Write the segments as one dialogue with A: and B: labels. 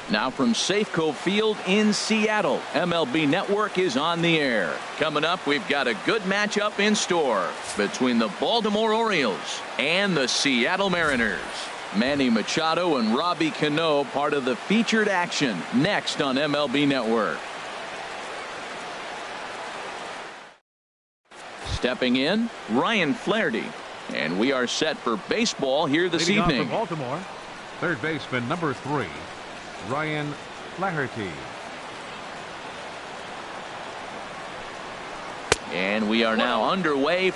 A: Now from Safeco Field in Seattle, MLB Network is on the air. Coming up, we've got a good matchup in store between the Baltimore Orioles and the Seattle Mariners. Manny Machado and Robbie Cano part of the featured action next on MLB Network. Stepping in, Ryan Flaherty. And we are set for baseball here this evening.
B: From Baltimore, third baseman number 3, Ryan Flaherty.
A: And we are now underway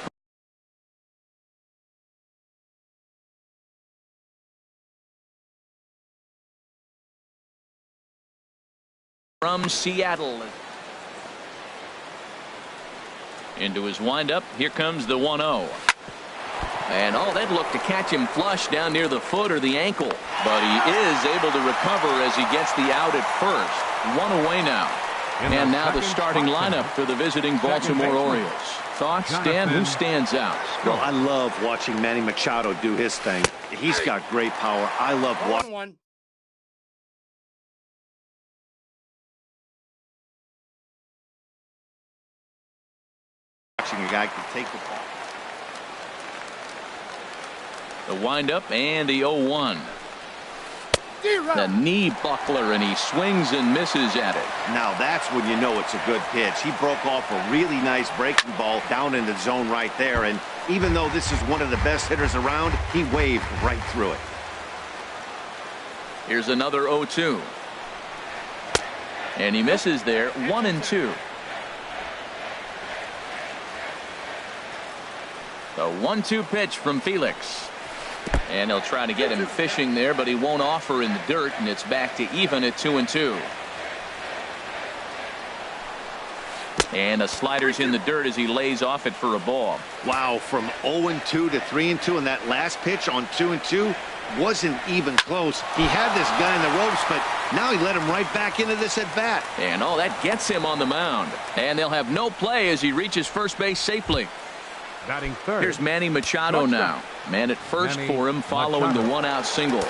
A: from Seattle. Into his windup. Here comes the 1-0. And they'd look to catch him flush down near the foot or the ankle. But he is able to recover as he gets the out at first. 1 away now. And now the starting lineup for the visiting Baltimore Orioles. Thoughts, Stan? Who stands out?
C: Well, I love watching Manny Machado do his thing. He's got great power. I love watching. A guy can take the ball.
A: The windup and the 0-1. The knee buckler, and he swings and misses at it.
C: Now that's when you know it's a good pitch. He broke off a really nice breaking ball down in the zone right there, and even though this is one of the best hitters around, he waved right through it.
A: Here's another 0-2. And he misses there. 1-2. The 1-2 pitch from Felix. And he'll try to get him fishing there, but he won't offer in the dirt, and it's back to even at 2-2. And the slider's in the dirt as he lays off it for a ball.
C: Wow, from 0-2 to 3-2, and that last pitch on 2-2 wasn't even close. He had this guy in the ropes, but now he let him right back into this at bat.
A: And that gets him on the mound. And they'll have no play as he reaches first base safely.
B: Batting third.
A: Here's Manny Machado now. Man at first for him following the 1-out single.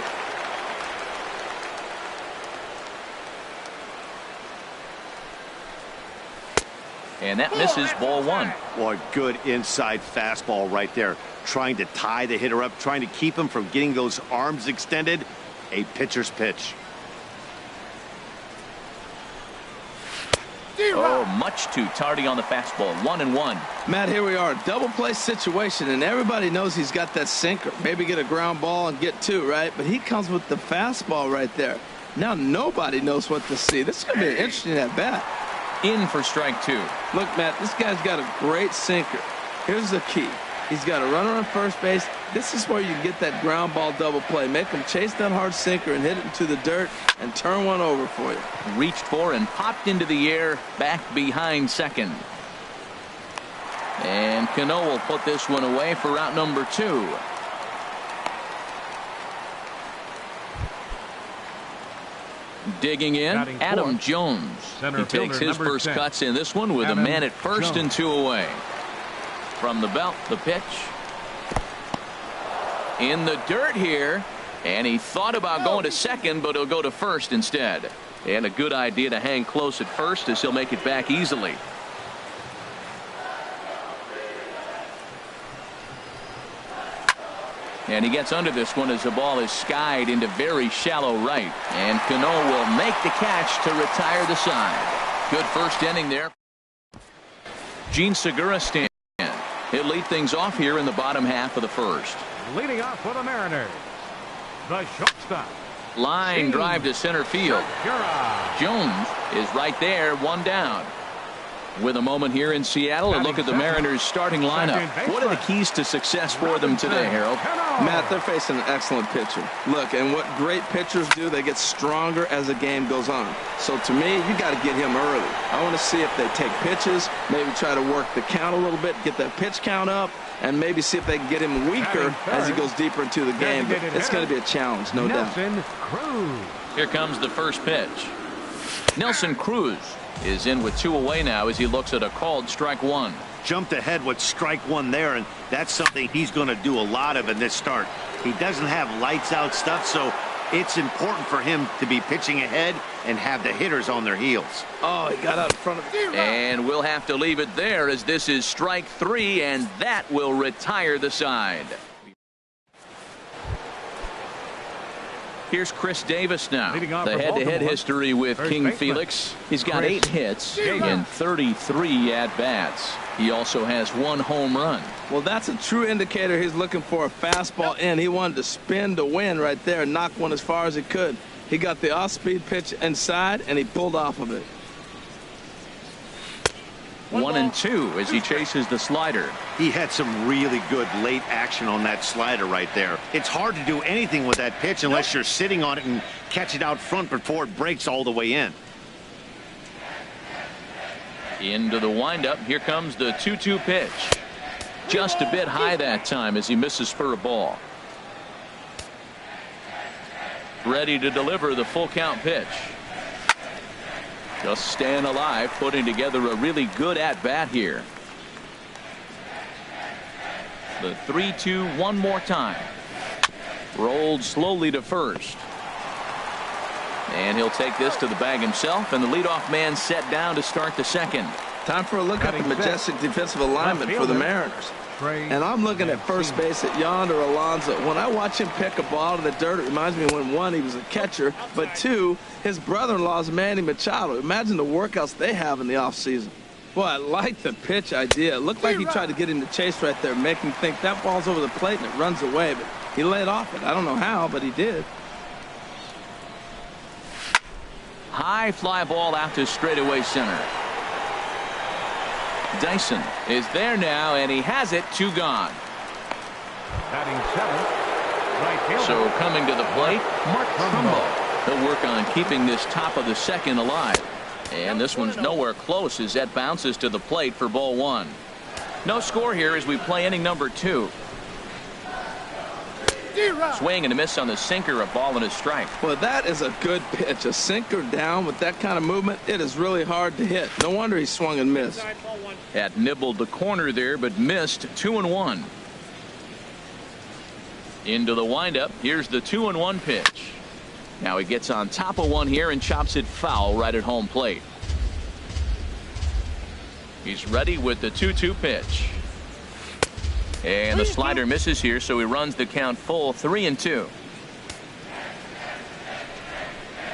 A: And that misses, ball 1.
C: Boy, good inside fastball right there. Trying to tie the hitter up, trying to keep him from getting those arms extended. A pitcher's pitch.
A: Much too tardy on the fastball. 1-1.
D: Matt, here we are, double play situation, and everybody knows he's got that sinker. Maybe get a ground ball and get 2, right? But he comes with the fastball right there. Now nobody knows what to see. This is going to be an interesting at bat.
A: In for strike 2.
D: Look, Matt, this guy's got a great sinker. Here's the key. He's got a runner on first base. This is where you get that ground ball double play. Make him chase that hard sinker and hit it into the dirt and turn one over for you.
A: Reached for and popped into the air back behind second. And Cano will put this one away for out number 2. Digging in, Adam Jones. He takes his first cuts in this one with a man at first and 2 away. From the belt, the pitch. In the dirt here. And he thought about going to second, but he'll go to first instead. And a good idea to hang close at first as he'll make it back easily. And he gets under this one as the ball is skied into very shallow right. And Cano will make the catch to retire the side. Good first inning there. Gene Segura stands. He'll lead things off here in the bottom half of the first.
B: Leading off for the Mariners, the shortstop.
A: Line drive to center field. Jones is right there, 1 down. With a moment here in Seattle, a look at the Mariners starting lineup. What are the keys to success for them today, Harold?
D: Matt, they're facing an excellent pitcher. Look, and what great pitchers do, they get stronger as the game goes on. So to me, you got to get him early. I want to see if they take pitches, maybe try to work the count a little bit, get that pitch count up, and maybe see if they can get him weaker as he goes deeper into the game. But it's going to be a challenge, no doubt.
A: Here comes the first pitch. Nelson Cruz is in with 2 away now as he looks at a called strike 1.
C: Jumped ahead with strike 1 there, and that's something he's going to do a lot of in this start. He doesn't have lights out stuff, so It's important for him to be pitching ahead and have the hitters on their heels.
D: Oh, he got out in front of it.
A: And we'll have to leave it there as this is strike 3, and that will retire the side. Here's Chris Davis now. The head-to-head history with King Felix. He's got 8 hits in 33 at-bats. He also has 1 home run.
D: Well, that's a true indicator he's looking for a fastball in. He wanted to spin to win right there and knock one as far as he could. He got the off-speed pitch inside, and he pulled off of it.
A: 1-2 as he chases the slider.
C: He had some really good late action on that slider right there. It's hard to do anything with that pitch unless you're sitting on it and catch it out front before it breaks all the way in.
A: Into the windup. Here comes the 2-2 pitch. Just a bit high that time as he misses for a ball. Ready to deliver the full count pitch. Just staying alive, putting together a really good at-bat here. The 3-2 one more time. Rolled slowly to first. And he'll take this to the bag himself, and the leadoff man set down to start the second.
D: Time for a look at the majestic defensive alignment for the Mariners. And I'm looking at first base at Yonder Alonso. When I watch him pick a ball to the dirt, it reminds me when 1, he was a catcher, but 2, his brother-in-law is Manny Machado. Imagine the workouts they have in the offseason. Boy, I like the pitch idea. It looked like he tried to get him to chase right there, make him think that ball's over the plate and it runs away, but he laid off it. I don't know how, but he did.
A: High fly ball out to straightaway center. Dyson is there now, and he has it. 2 gone.
B: Batting 7th, right fielder.
A: So coming to the plate, Mark Trumbo. He'll work on keeping this top of the second alive. And this one's nowhere close as that bounces to the plate for ball 1. No score here as we play inning number 2. Swing and a miss on the sinker, a ball and a strike.
D: Well, that is a good pitch. A sinker down with that kind of movement, it is really hard to hit. No wonder he swung and missed.
A: Had nibbled the corner there, but missed. 2-1. Into the windup. Here's the 2-1 pitch. Now he gets on top of one here and chops it foul right at home plate. He's ready with the 2-2 pitch. And the slider misses here, so he runs the count full. 3-2.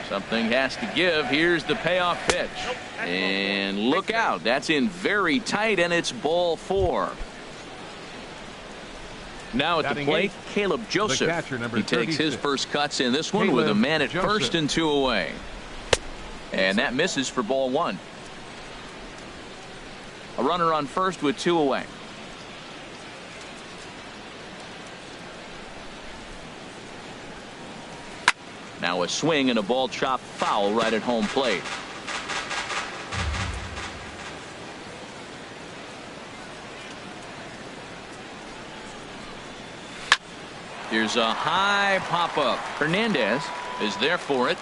A: Something has to give. Here's the payoff pitch. And look out. That's in very tight, and it's ball 4. Now at the plate, Caleb Joseph. He takes his first cuts in this one with a man at first and 2 away. And that misses for ball 1. A runner on first with 2 away. Now a swing and a ball chopped foul right at home plate. Here's a high pop-up. Hernandez is there for it.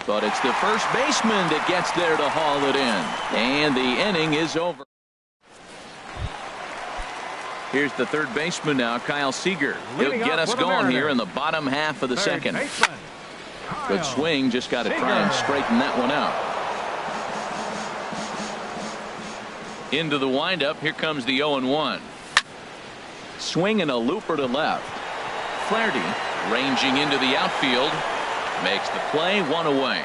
A: But it's the first baseman that gets there to haul it in. And the inning is over. Here's the third baseman now, Kyle Seager. He'll get us going here in the bottom half of the second. Good swing, just got to try and straighten that one out. Into the windup, here comes the 0-1. Swing and a looper to left. Flaherty ranging into the outfield. Makes the play, 1 away.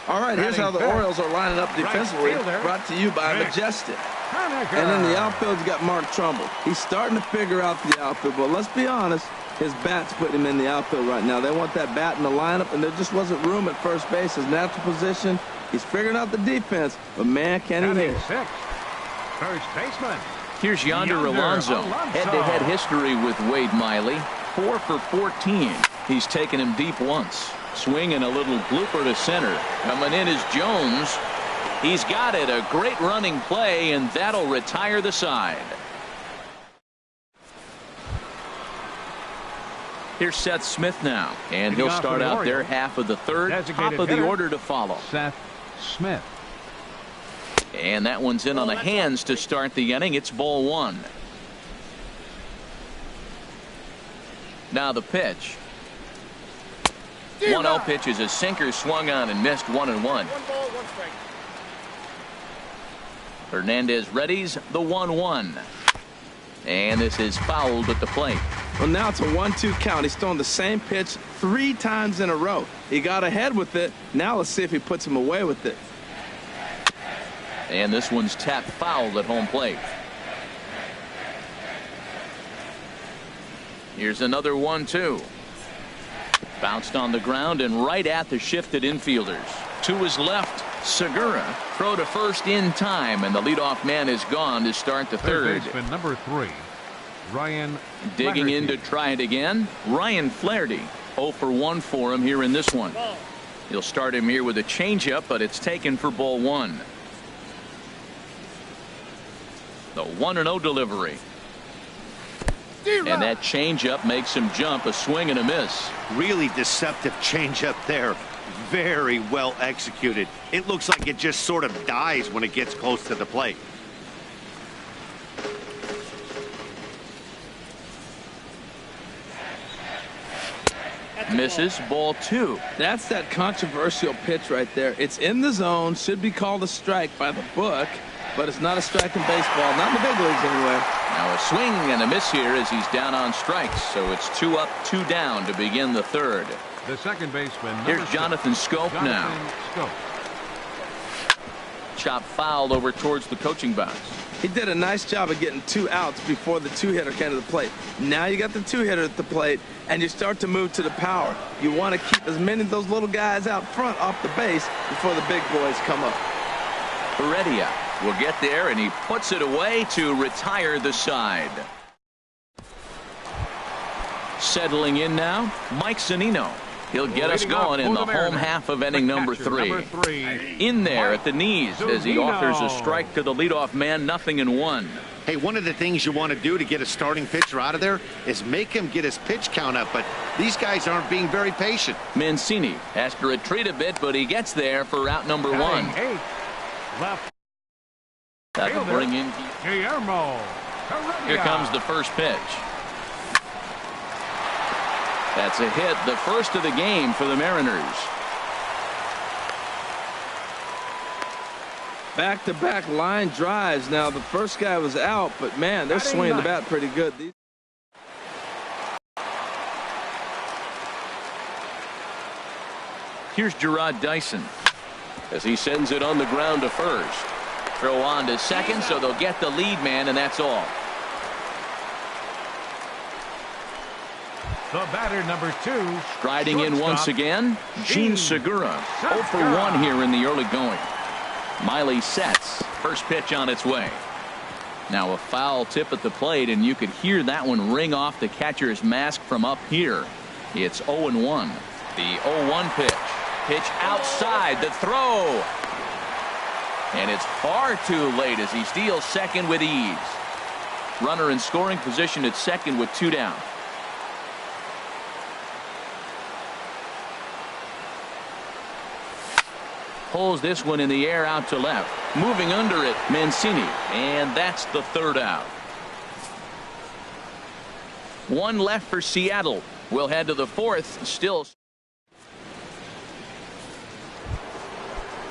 A: All right, here's how the Orioles are lining up defensively. Brought to you by Majestic. And in the outfield, you got Mark Trumbo. He's starting to figure out the outfield, but let's be honest, his bat's putting him in the outfield right now. They want that bat in the lineup, and there just wasn't room at first base. His natural position. He's figuring out the defense, but man, can he hit.
B: First baseman.
A: Here's Yonder Alonso. Head-to-head history with Wade Miley. 4 for 14. He's taken him deep once. Swing and a little blooper to center. Coming in is Jones. He's got it. A great running play, and that'll retire the side. Here's Seth Smith now, and he'll start out there half of the third. Top of the order to follow.
B: Seth Smith.
A: And that one's in on the hands to start the inning. It's ball 1. Now the pitch. 1-0 pitch is a sinker swung on and missed 1-1.
E: 1 ball, 1 strike.
A: Hernandez readies the 1-1. And this is fouled at the plate.
D: Well, now it's a 1-2 count. He's thrown the same pitch 3 times in a row. He got ahead with it. Now let's see if he puts him away with it.
A: And this one's tapped foul at home plate. Here's another 1-2. Bounced on the ground and right at the shifted infielders. To his left, Segura. Throw to first in time, and the leadoff man is gone to start the third.
B: Baseman number 3, Ryan.
A: Digging in to try it again, Ryan Flaherty. 0 for 1 for him here in this one. He'll start him here with a changeup, but it's taken for ball 1. The 1-0 delivery. And that changeup makes him jump. A swing and a miss.
C: Really deceptive changeup there. Very well executed. It looks like it just sort of dies when it gets close to the plate.
A: Misses, ball 2.
D: That's that controversial pitch right there. It's in the zone, should be called a strike by the book, but it's not a strike in baseball, not in the big leagues anyway.
A: Now a swing and a miss here as he's down on strikes, so it's 2 up, 2 down to begin the third.
B: The second baseman.
A: Here's Jonathan Scope now. Chop foul over towards the coaching box.
D: He did a nice job of getting 2 outs before the 2-hitter came to the plate. Now you got the 2-hitter at the plate, and you start to move to the power. You want to keep as many of those little guys out front off the base before the big boys come up.
A: Heredia will get there, and he puts it away to retire the side. Settling in now, Mike Zunino. He'll get us going in the home half of inning number 3. In there at the knees as he offers a strike to the leadoff man, 0-1.
C: Hey, one of the things you want to do to get a starting pitcher out of there is make him get his pitch count up, but these guys aren't being very patient.
A: Mancini has to retreat a bit, but he gets there for out number 1.
B: Left.
A: That'll bring in
B: Guillermo.
A: Here comes the first pitch. That's a hit, the first of the game for the Mariners.
D: Back-to-back line drives. Now, the first guy was out, but, man, they're swinging the bat pretty good.
A: Here's Gerard Dyson as he sends it on the ground to first. Throw on to second, so they'll get the lead man, and that's all.
B: The batter number 2.
A: Striding in once again, Gene Segura. 0 for 1 here in the early going. Miley sets. First pitch on its way. Now a foul tip at the plate, and you could hear that one ring off the catcher's mask from up here. It's 0-1. The 0-1 pitch. Pitch outside. The throw. And it's far too late as he steals second with ease. Runner in scoring position at second with 2 down. Pulls this one in the air out to left. Moving under it, Mancini. And that's the third out. 1 left for Seattle. We'll head to the 4th. Still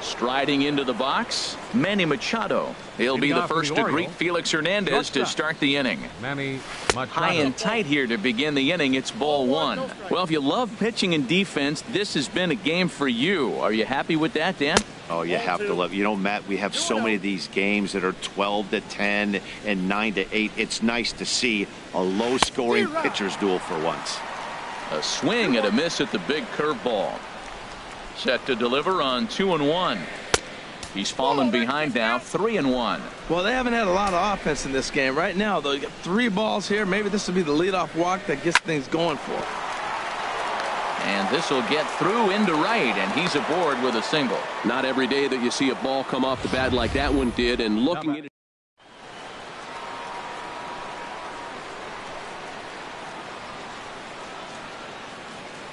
A: striding into the box, Manny Machado. He'll be the first to greet Felix Hernandez to start the inning.
B: Manny Machado.
A: High and tight here to begin the inning. It's ball 1. Well, if you love pitching and defense, this has been a game for you. Are you happy with that, Dan?
C: Oh, you have to love. You know, Matt, we have so many of these games that are 12-10 and 9-8. It's nice to see a low-scoring pitcher's duel for once.
A: A swing and a miss at the big curveball. Set to deliver on 2-1. He's fallen behind now, 3-1.
D: Well, they haven't had a lot of offense in this game. Right now, though, you got 3 balls here. Maybe this will be the leadoff walk that gets things going for.
A: And this will get through into right, and he's aboard with a single.
F: Not every day that you see a ball come off the bat like that one did, and looking at it.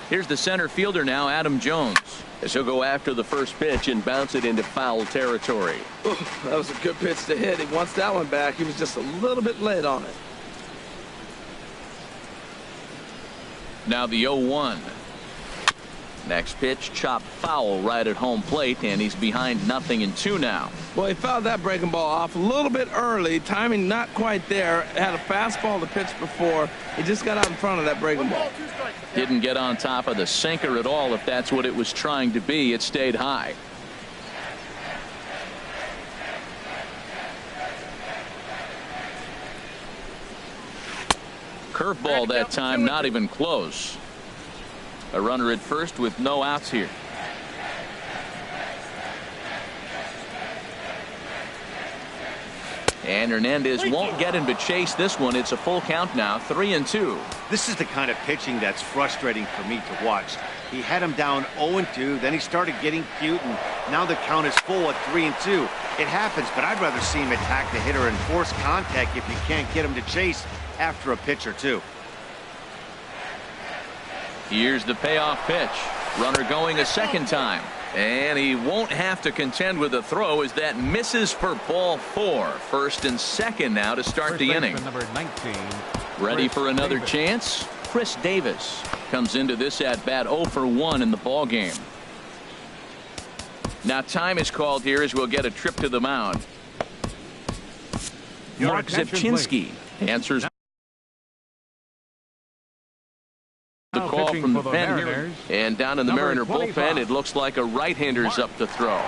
A: Here's the center fielder now, Adam Jones, as he'll go after the first pitch and bounce it into foul territory.
D: Ooh, that was a good pitch to hit. He wants that one back. He was just a little bit late on it.
A: Now the 0-1. Next pitch, chopped foul right at home plate, and he's behind 0-2 now.
D: Well, he fouled that breaking ball off a little bit early. Timing not quite there. Had a fastball to pitch before. He just got out in front of that breaking ball.
A: Didn't get on top of the sinker at all, if that's what it was trying to be. It stayed high. Curveball that time, not even close. A runner at first with no outs here. And Hernandez won't get him to chase this one. It's a full count now, 3-2.
C: This is the kind of pitching that's frustrating for me to watch. He had him down 0-2, then he started getting cute, and now the count is full at 3-2. It happens, but I'd rather see him attack the hitter and force contact if you can't get him to chase after a pitch or two.
A: Here's the payoff pitch. Runner going a second time. And he won't have to contend with a throw as that misses for ball 4. First and second now to start the inning.
B: Number 19.
A: Ready for another chance? Chris Davis comes into this at bat 0 for 1 in the ball game. Now time is called here as we'll get a trip to the mound. Mark Zipchinski answers the call from the pen here. And down in the Mariner bullpen, it looks like a right-hander's up to throw.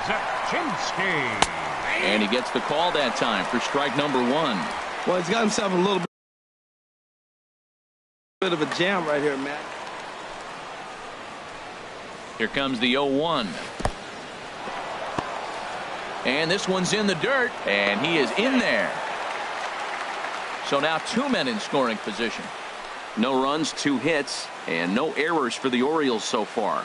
A: And he gets the call that time for strike number 1.
D: Well, he's got himself a little bit of a jam right here, Matt.
A: Here comes the 0-1. And this one's in the dirt, and he is in there. So now 2 men in scoring position. No runs, 2 hits, and no errors for the Orioles so far.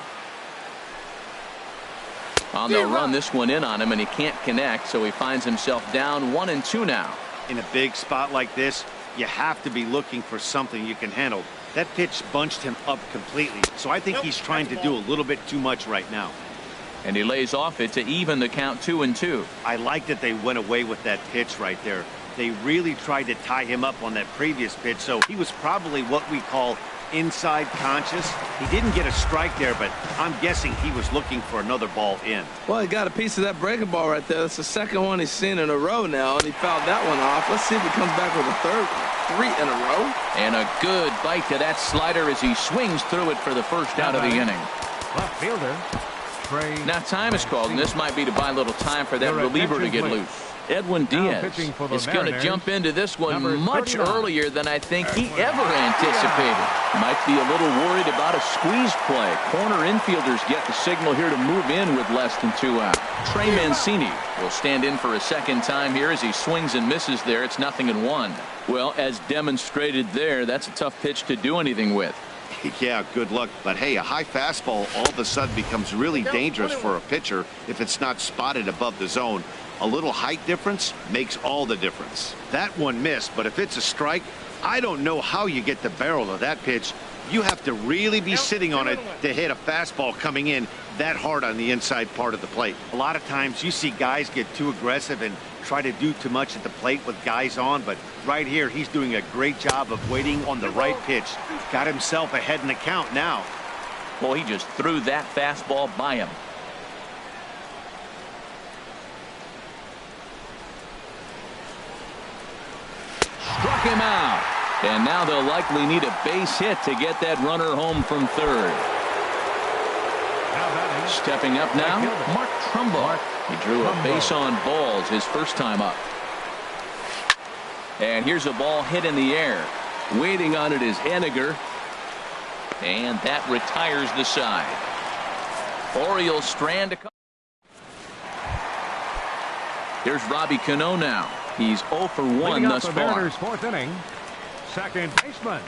A: They'll run this one in on him, and he can't connect, so he finds himself down 1-2 now.
C: In a big spot like this, you have to be looking for something you can handle. That pitch bunched him up completely, so I think he's trying to do a little bit too much right now.
A: And he lays off it to even the count 2-2.
C: I like that they went away with that pitch right there. They really tried to tie him up on that previous pitch, so he was probably what we call inside conscious. He didn't get a strike there, but I'm guessing he was looking for another ball in.
D: Well, he got a piece of that breaking ball right there. That's the second one he's seen in a row now, and he fouled that one off. Let's see if he comes back with a third one. 3 in a row.
A: And a good bite to that slider as he swings through it for the first out of the inning.
B: Left fielder.
A: Now time is called, and this might be to buy a little time for that reliever to get loose. Edwin Diaz is going to jump into this one much earlier than I think he ever anticipated. Might be a little worried about a squeeze play. Corner infielders get the signal here to move in with less than 2 out. Trey Mancini will stand in for a second time here as he swings and misses there. It's 0-1. Well, as demonstrated there, that's a tough pitch to do anything with.
C: Yeah, good luck. But hey, a high fastball all of a sudden becomes really dangerous for a pitcher if it's not spotted above the zone. A little height difference makes all the difference. That one missed, but if it's a strike, I don't know how you get the barrel of that pitch. You have to really be sitting on it to hit a fastball coming in that hard on the inside part of the plate. A lot of times you see guys get too aggressive and try to do too much at the plate with guys on, but right here he's doing a great job of waiting on the right pitch. Got himself ahead in the count now.
A: Well, he just threw that fastball by him. Struck him out. And now they'll likely need a base hit to get that runner home from third. Stepping up now, Mark Trumbo. He drew a base on balls his first time up. And here's a ball hit in the air. Waiting on it is Henniger. And that retires the side. Orioles strand a couple. Here's Robbie Cano now. He's 0 for 1 thus far.
B: Fourth inning. Second baseman.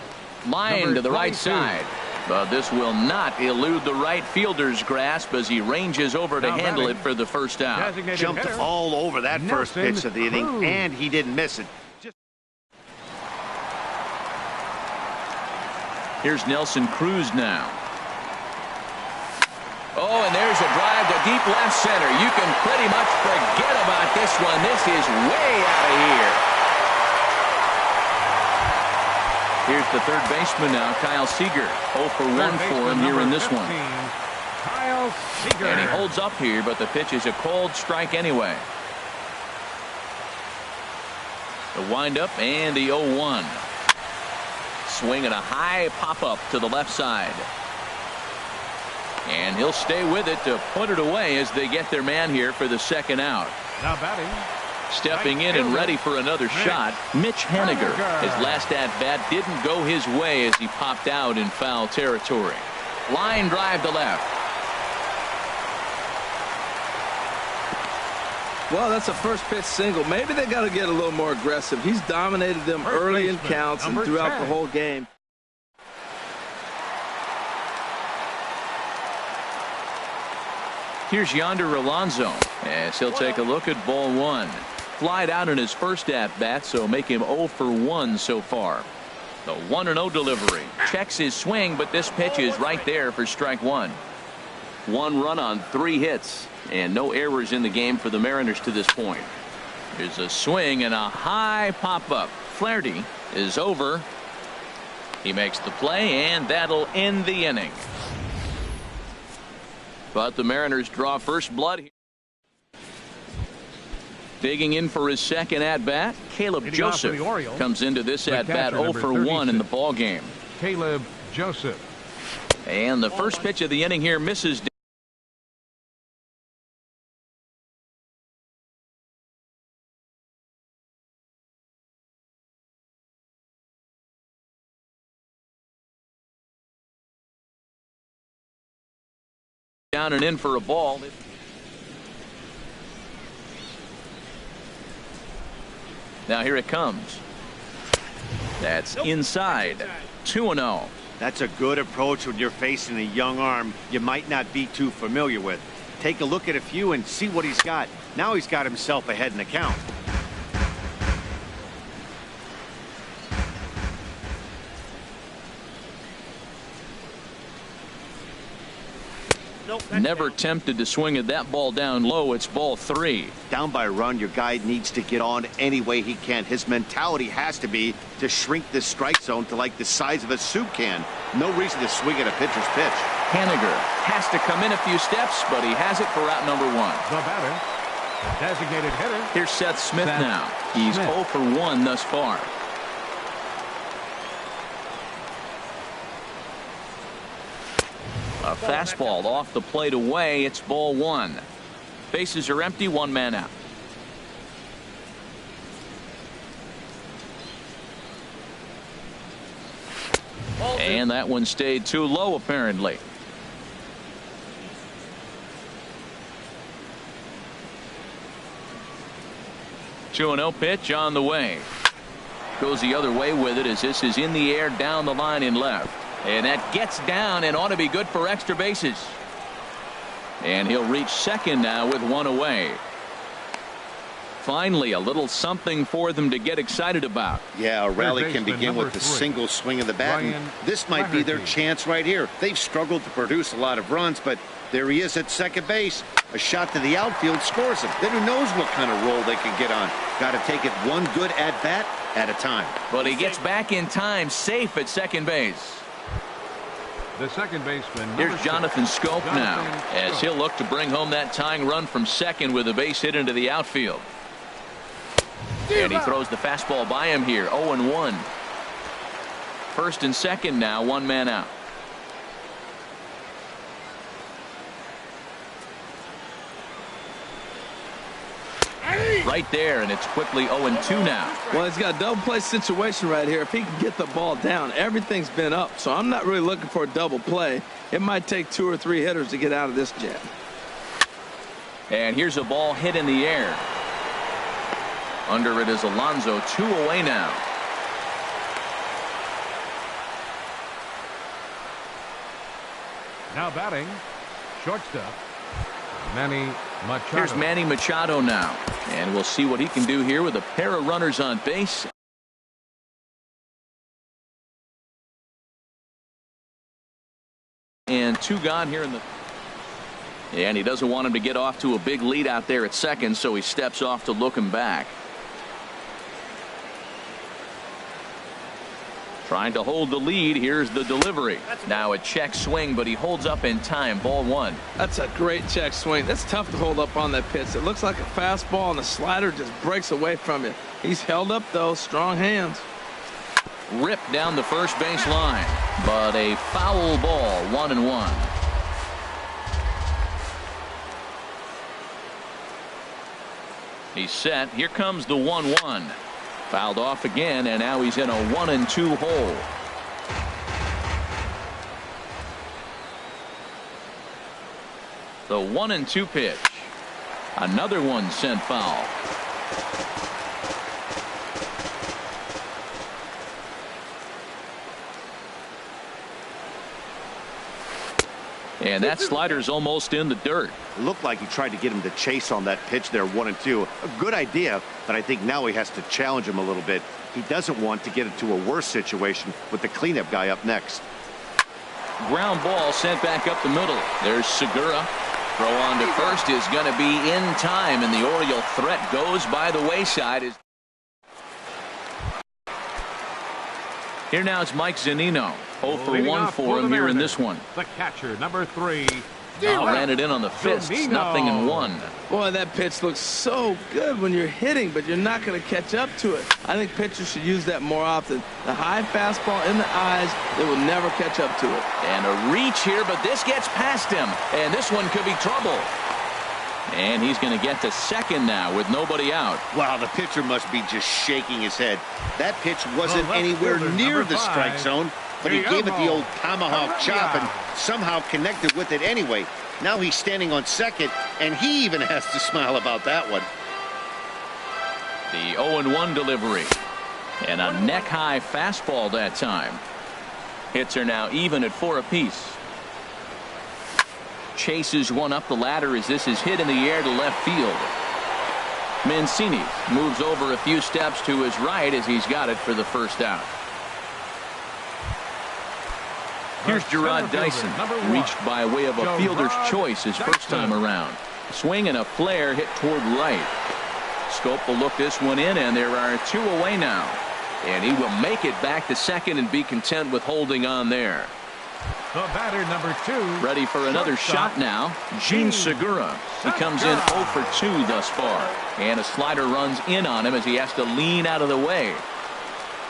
A: Line to the right side. But this will not elude the right fielder's grasp as he ranges over to handle it for the first out.
C: Jumped all over that first pitch of the inning, and he didn't miss it.
A: Here's Nelson Cruz now. Oh, and there's a drive to deep left center. You can pretty much forget about this one. This is way out of here. Here's the third baseman now, Kyle Seager. 0 for 1 for him here in this one.
B: Kyle Seager.
A: And he holds up here, but the pitch is a cold strike anyway. The windup and the 0-1. Swing and a high pop-up to the left side. And he'll stay with it to put it away as they get their man here for the second out.
B: Now batting.
A: Stepping in and ready for another shot, Mitch Haniger. His last at-bat didn't go his way as he popped out in foul territory. Line drive to left.
D: Well, that's a first pitch single. Maybe they got to get a little more aggressive. He's dominated them early in counts and throughout the whole game.
A: Here's Yonder Alonso as he'll take a look at ball 1. Flied out in his first at-bat, so make him 0 for 1 so far. The 1-0 delivery. Checks his swing, but this pitch is right there for strike 1. 1 run on 3 hits, and no errors in the game for the Mariners to this point. Here's a swing and a high pop-up. Flaherty is over. He makes the play, and that'll end the inning. But the Mariners draw first blood here. Digging in for his second at-bat, Caleb Joseph comes into this at-bat 0 for 1 in the ball game.
B: Caleb Joseph.
A: And the first pitch of the inning here misses. Down and in for a ball. Now here it comes. That's inside. 2-0.
C: That's a good approach when you're facing a young arm you might not be too familiar with. Take a look at a few and see what he's got. Now he's got himself ahead in the count.
A: Never tempted to swing at that ball down low. It's ball 3.
C: Down by a run, your guy needs to get on any way he can. His mentality has to be to shrink this strike zone to like the size of a soup can. No reason to swing at a pitcher's pitch.
A: Haniger has to come in a few steps, but he has it for out number 1.
B: The batter, designated hitter.
A: Here's Seth Smith now. He's 0 for 1 thus far. A fastball off the plate away. It's ball 1. Bases are empty. 1 man out. And that one stayed too low apparently. Two 2-0 pitch on the way. Goes the other way with it as this is in the air down the line in left. And that gets down and ought to be good for extra bases. And he'll reach second now with 1 away. Finally, a little something for them to get excited about.
C: Yeah, a rally can begin with a single swing of the bat. And this might be their chance right here. They've struggled to produce a lot of runs, but there he is at second base. A shot to the outfield scores him. Then who knows what kind of roll they can get on. Got to take it one good at-bat at a time.
A: But he gets back in time, safe at second base.
B: The second baseman.
A: Here's Jonathan Schoop now as he'll look to bring home that tying run from second with a base hit into the outfield. And he throws the fastball by him here. 0-1. First and second now, 1 man out. Right there, and it's quickly 0-2 now.
D: Well, he's got a double play situation right here. If he can get the ball down, everything's been up. So I'm not really looking for a double play. It might take 2 or 3 hitters to get out of this jam.
A: And here's a ball hit in the air. Under it is Alonso. 2 away now.
B: Now batting, shortstop, Manny Machado.
A: Here's Manny Machado now. And we'll see what he can do here with a pair of runners on base. And 2 gone here in the. And he doesn't want him to get off to a big lead out there at second, so he steps off to look him back. Trying to hold the lead. Here's the delivery. Now a check swing, but he holds up in time. Ball one.
D: That's a great check swing. That's tough to hold up on that pitch. It looks like a fastball, and the slider just breaks away from you. He's held up, though. Strong hands.
A: Ripped down the first base line, but a foul ball. 1-1. He's set. Here comes the 1-1. Fouled off again, and now he's in a 1-2 hole. The 1-2 pitch. Another one sent foul. And that slider's almost in the dirt.
C: It looked like he tried to get him to chase on that pitch there, 1-2. A good idea, but I think now he has to challenge him a little bit. He doesn't want to get into a worse situation with the cleanup guy up next.
A: Ground ball sent back up the middle. There's Segura. Throw on to first is going to be in time, and the Oriole threat goes by the wayside. Here now is Mike Zunino. 0 for 1 for him here in this one.
B: The catcher, number 3.
A: Ran it in on the fists. Nothing in 1.
D: Boy, that pitch looks so good when you're hitting, but you're not going to catch up to it. I think pitchers should use that more often. The high fastball in the eyes, they will never catch up to it.
A: And a reach here, but this gets past him. And this one could be trouble. And he's going to get to second now with nobody out.
C: Wow, the pitcher must be just shaking his head. That pitch wasn't anywhere near the strike zone, but he gave it the old tomahawk chop and somehow connected with it anyway. Now he's standing on second, and he even has to smile about that one.
A: The 0-1 delivery. And a neck-high fastball that time. Hits are now even at 4 apiece. Chases one up the ladder as this is hit in the air to left field. Mancini moves over a few steps to his right as he's got it for the first out. Here's Gerard Dyson, reached by way of a fielder's choice his first time around. Swing and a flare hit toward right. Scope will look this one in, and there are 2 away now. And he will make it back to second and be content with holding on there.
B: The batter, number 2.
A: Ready for another shot now. Gene Segura. He comes in 0 for 2 thus far. And a slider runs in on him as he has to lean out of the way.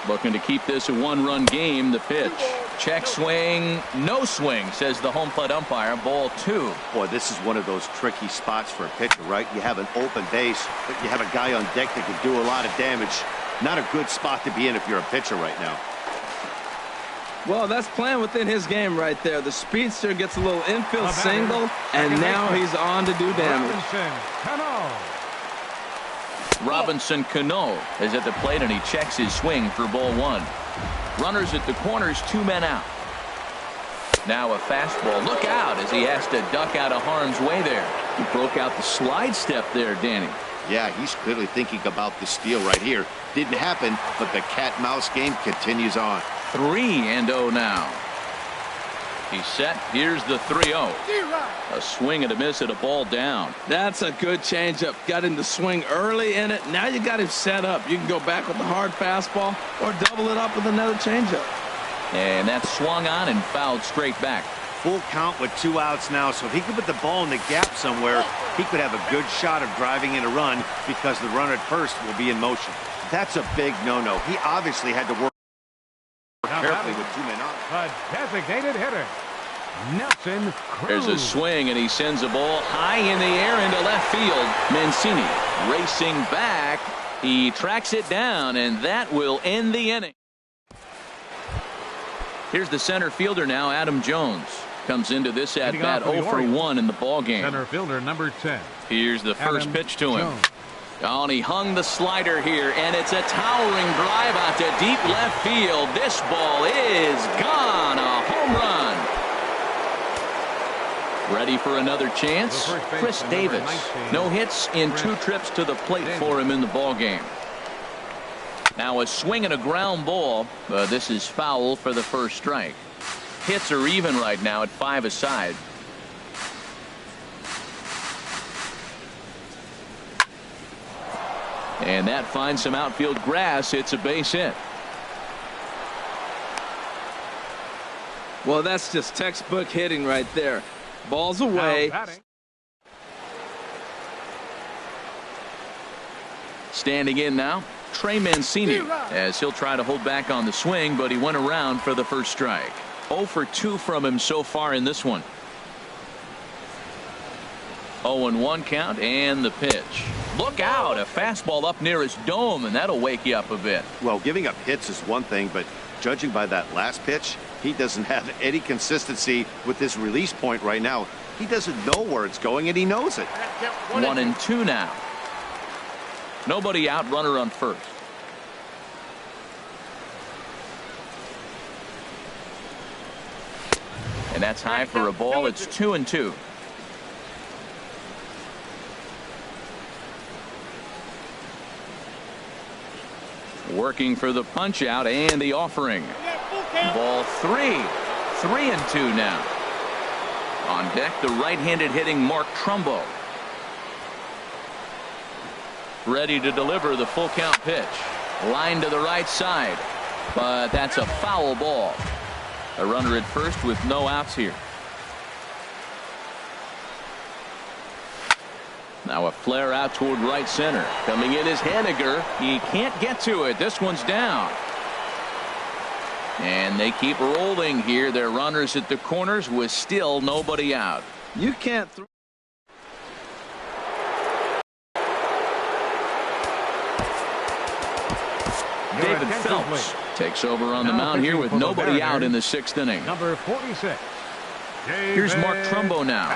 A: Looking to keep this a 1-run game. The pitch. Check swing. No swing, says the home plate umpire. Ball 2.
C: Boy, this is one of those tricky spots for a pitcher, right? You have an open base, but you have a guy on deck that can do a lot of damage. Not a good spot to be in if you're a pitcher right now.
D: Well, that's playing within his game right there. The speedster gets a little infield single, and now he's on to do damage.
A: Robinson Cano is at the plate, and he checks his swing for ball 1. Runners at the corners, 2 men out. Now a fastball. Look out as he has to duck out of harm's way there. He broke out the slide step there, Danny.
C: Yeah, he's clearly thinking about the steal right here. Didn't happen, but the cat-mouse game continues on.
A: 3-0 now. He's set. Here's the 3-0. A swing and a miss at a ball down.
D: That's a good changeup. Got him to swing early in it. Now you got him set up. You can go back with the hard fastball or double it up with another changeup.
A: And that's swung on and fouled straight back.
C: Full count with 2 outs now, so if he could put the ball in the gap somewhere, he could have a good shot of driving in a run because the runner at first will be in motion. That's a big no-no. He obviously had to work carefully with 2 men on.
B: A designated hitter, Nelson Cruz.
A: There's a swing, and he sends a ball high in the air into left field. Mancini racing back. He tracks it down, and that will end the inning. Here's the center fielder now, Adam Jones. Comes into this at bat 0 for 1 in the ball game.
B: Center fielder number 10.
A: Here's the first
B: Adam
A: pitch to him.
B: Jones.
A: Oh, and he hung the slider here, and it's a towering drive out to deep left field. This ball is gone. A home run. Ready for another chance? Chris Davis. No hits in 2 trips to the plate for him in the ball game. Now a swing and a ground ball. This is foul for the first strike. Hits are even right now at 5 aside. And that finds some outfield grass. It's a base hit.
D: Well, that's just textbook hitting right there. Ball's away.
A: Standing in now, Trey Mancini, as he'll try to hold back on the swing, but he went around for the first strike. 0 for 2 from him so far in this one. 0-1 count and the pitch. Look out, a fastball up near his dome, and that'll wake you up a bit.
C: Well, giving up hits is one thing, but judging by that last pitch, he doesn't have any consistency with this release point right now. He doesn't know where it's going, and he knows it.
A: 1-2 now. Nobody out, runner on first. And that's high for a ball. It's 2-2. Working for the punch out and the offering. Ball 3. 3-2 now. On deck, the right-handed hitting Mark Trumbo. Ready to deliver the full count pitch. Line to the right side. But that's a foul ball. A runner at first with no outs here. Now a flare out toward right center. Coming in is Haniger. He can't get to it. This one's down. And they keep rolling here. Their runners at the corners with still nobody out.
D: You can't throw.
A: David Phelps takes over on the mound here with nobody out in the 6th inning.
B: Number 46.
A: Here's Mark Trumbo now.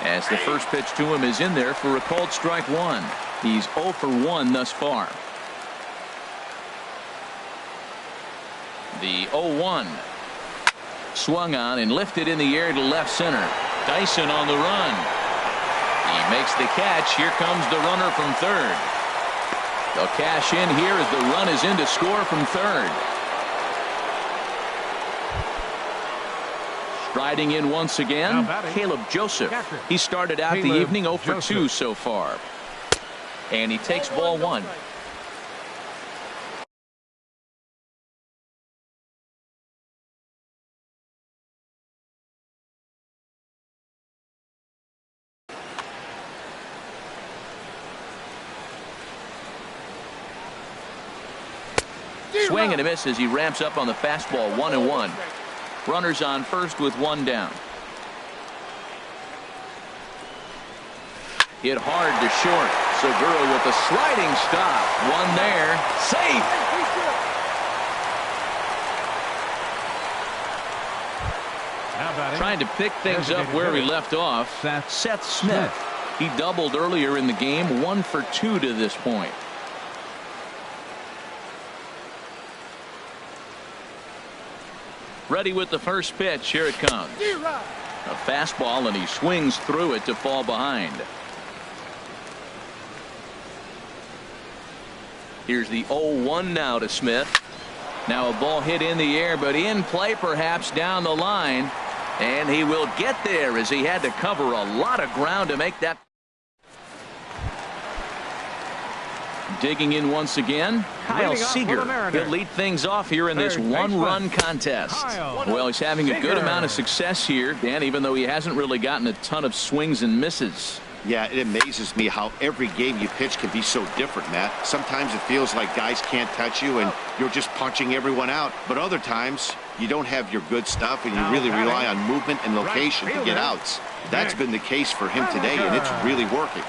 A: As the first pitch to him is in there for a called strike 1. He's 0 for 1 thus far. The 0-1. Swung on and lifted in the air to left center. Dyson on the run. He makes the catch. Here comes the runner from third. They'll cash in here as the run is in to score from third. Striding in once again, Caleb Joseph. He started out the evening 0 for 2 so far. And he takes ball 1. Swing and a miss as he ramps up on the fastball. 1-1. Runners on first with 1 down. Hit hard to short. Segura with a sliding stop. 1 there. Safe. Trying to pick things up where he left off. Seth Smith. He doubled earlier in the game. 1 for 2 to this point. Ready with the first pitch. Here it comes. A fastball, and he swings through it to fall behind. Here's the 0-1 now to Smith. Now a ball hit in the air, but in play perhaps down the line. And he will get there as he had to cover a lot of ground to make that. Digging in once again, Kyle Seager. He'll lead things off here in this 1-run contest. Well, he's having a good amount of success here, Dan, even though he hasn't really gotten a ton of swings and misses.
C: Yeah, it amazes me how every game you pitch can be so different, Matt. Sometimes it feels like guys can't touch you and you're just punching everyone out. But other times you don't have your good stuff and you really rely on movement and location to get outs. That's been the case for him today, and it's really working.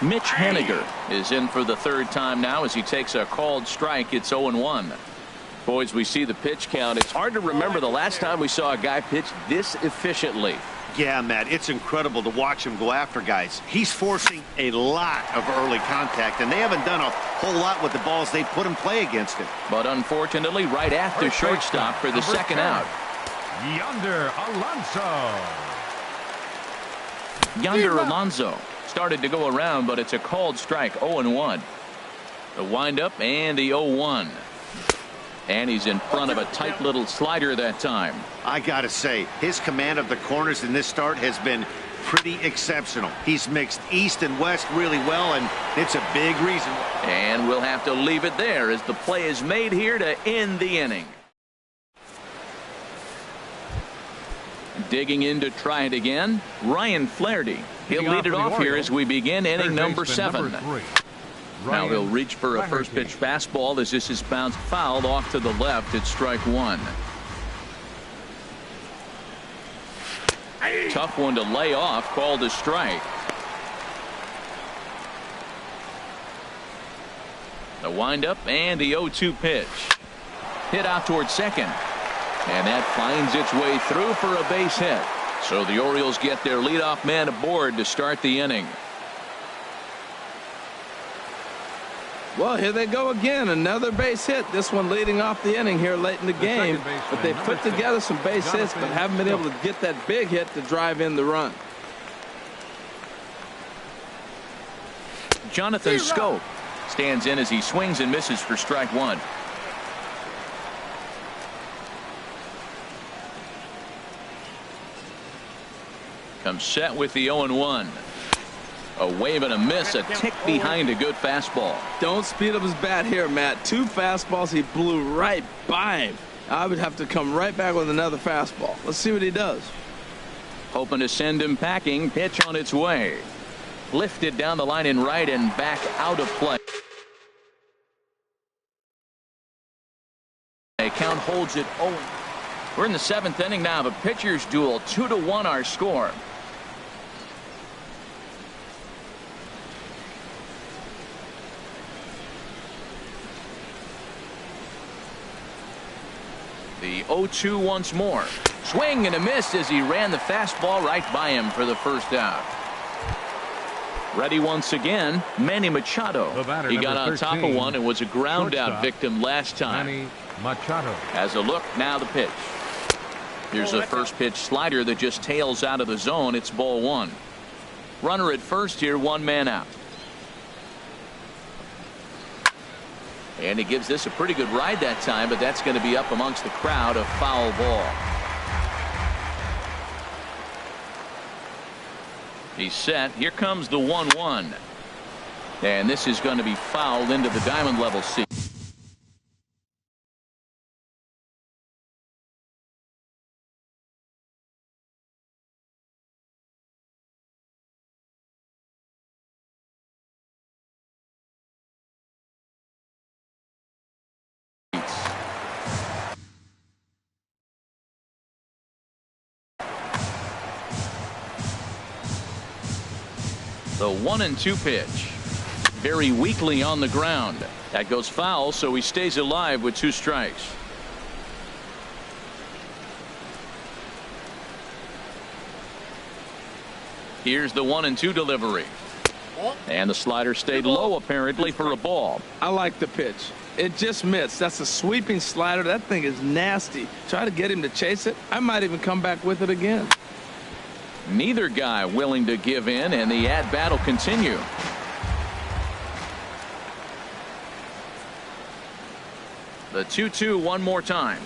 A: Mitch Haniger is in for the 3rd time now as he takes a called strike. It's 0-1. Boys, we see the pitch count. It's hard to remember the last time we saw a guy pitch this efficiently.
C: Yeah, Matt, it's incredible to watch him go after guys. He's forcing a lot of early contact, and they haven't done a whole lot with the balls they put in play against him.
A: But unfortunately, right after shortstop for the 2nd out. Yonder Alonso started to go around, but it's a called strike. 0-1. The windup and the 0-1. And he's in front of a tight little slider that time.
C: I gotta say, his command of the corners in this start has been pretty exceptional. He's mixed east and west really well, and it's a big reason.
A: And we'll have to leave it there as the play is made here to end the inning. Digging in to try it again, Ryan Flaherty. He'll lead it off here as we begin inning number 7. Now he'll reach for a first pitch fastball as this is bounced foul off to the left. It's strike 1. Tough one to lay off, called a strike. The windup and the 0-2 pitch. Hit out towards second. And that finds its way through for a base hit. So the Orioles get their leadoff man aboard to start the inning.
D: Well, here they go again. Another base hit. This one leading off the inning here late in the game. But they put together some base hits, but haven't been able to get that big hit to drive in the run.
A: Jonathan Schoop stands in as he swings and misses for strike 1. Comes set with the 0-1. A wave and a miss, a tick behind a good fastball.
D: Don't speed up his bat here, Matt. 2 fastballs, he blew right by him. I would have to come right back with another fastball. Let's see what he does.
A: Hoping to send him packing. Pitch on its way. Lifted down the line in right and back out of play. Count holds it 0. We're in the 7th inning now of a pitcher's duel. 2-1 our score. The 0-2 once more. Swing and a miss as he ran the fastball right by him for the first out. Ready once again, Manny Machado. He got on top of one and was a ground out victim last time.
B: Manny Machado
A: has a look. Now the pitch. Here's a first pitch slider that just tails out of the zone. It's ball 1. Runner at first here, 1 man out. And he gives this a pretty good ride that time, but that's going to be up amongst the crowd. A foul ball. He's set. Here comes the 1-1. And this is going to be fouled into the diamond level seat. The 1-2 pitch. Very weakly on the ground. That goes foul, so he stays alive with 2 strikes. Here's the 1-2 delivery. And the slider stayed low apparently for a ball.
D: I like the pitch. It just missed. That's a sweeping slider. That thing is nasty. Try to get him to chase it. I might even come back with it again.
A: Neither guy willing to give in, and the at-bat will continue. The 2-2 one more time.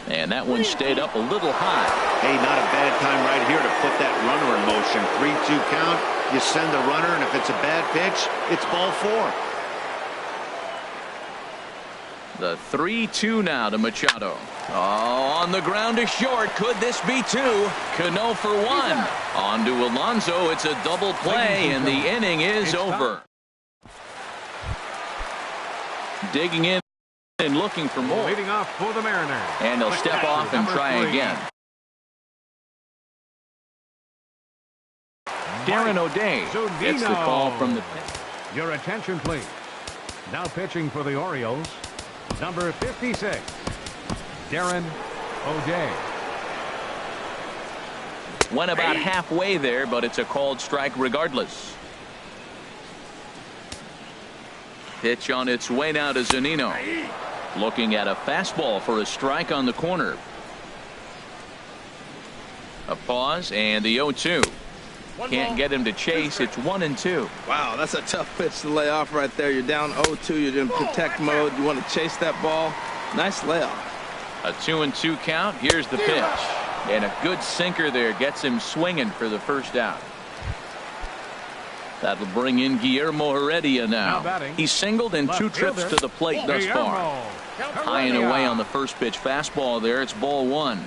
A: And that one stayed up a little high.
C: Hey, not a bad time right here to put that runner in motion. 3-2 count. You send the runner, and if it's a bad pitch, it's ball 4.
A: The 3-2 now to Machado. Oh, on the ground to short. Could this be 2? Cano for 1. On to Alonso. It's a double play, and the inning is over. Digging in and looking for more.
B: leading off for the Mariners.
A: And they'll step off and try again. Darren O'Day gets the call from the pitch.
B: Your attention, please. Now pitching for the Orioles, number 56, Darren O'Day.
A: Went about halfway there, but it's a called strike regardless. Pitch on its way now to Zunino. Looking at a fastball for a strike on the corner. A pause and the 0-2. Can't get him to chase. It's 1-2.
D: Wow, that's a tough pitch to lay off right there. You're down 0-2. You're in protect mode. You want to chase that ball. Nice layoff.
A: A 2-2 count. Here's the pitch. And a good sinker there gets him swinging for the first out. That'll bring in Guillermo Heredia now. He's singled in 2 trips to the plate thus far. High and away on the first pitch fastball there. It's ball 1.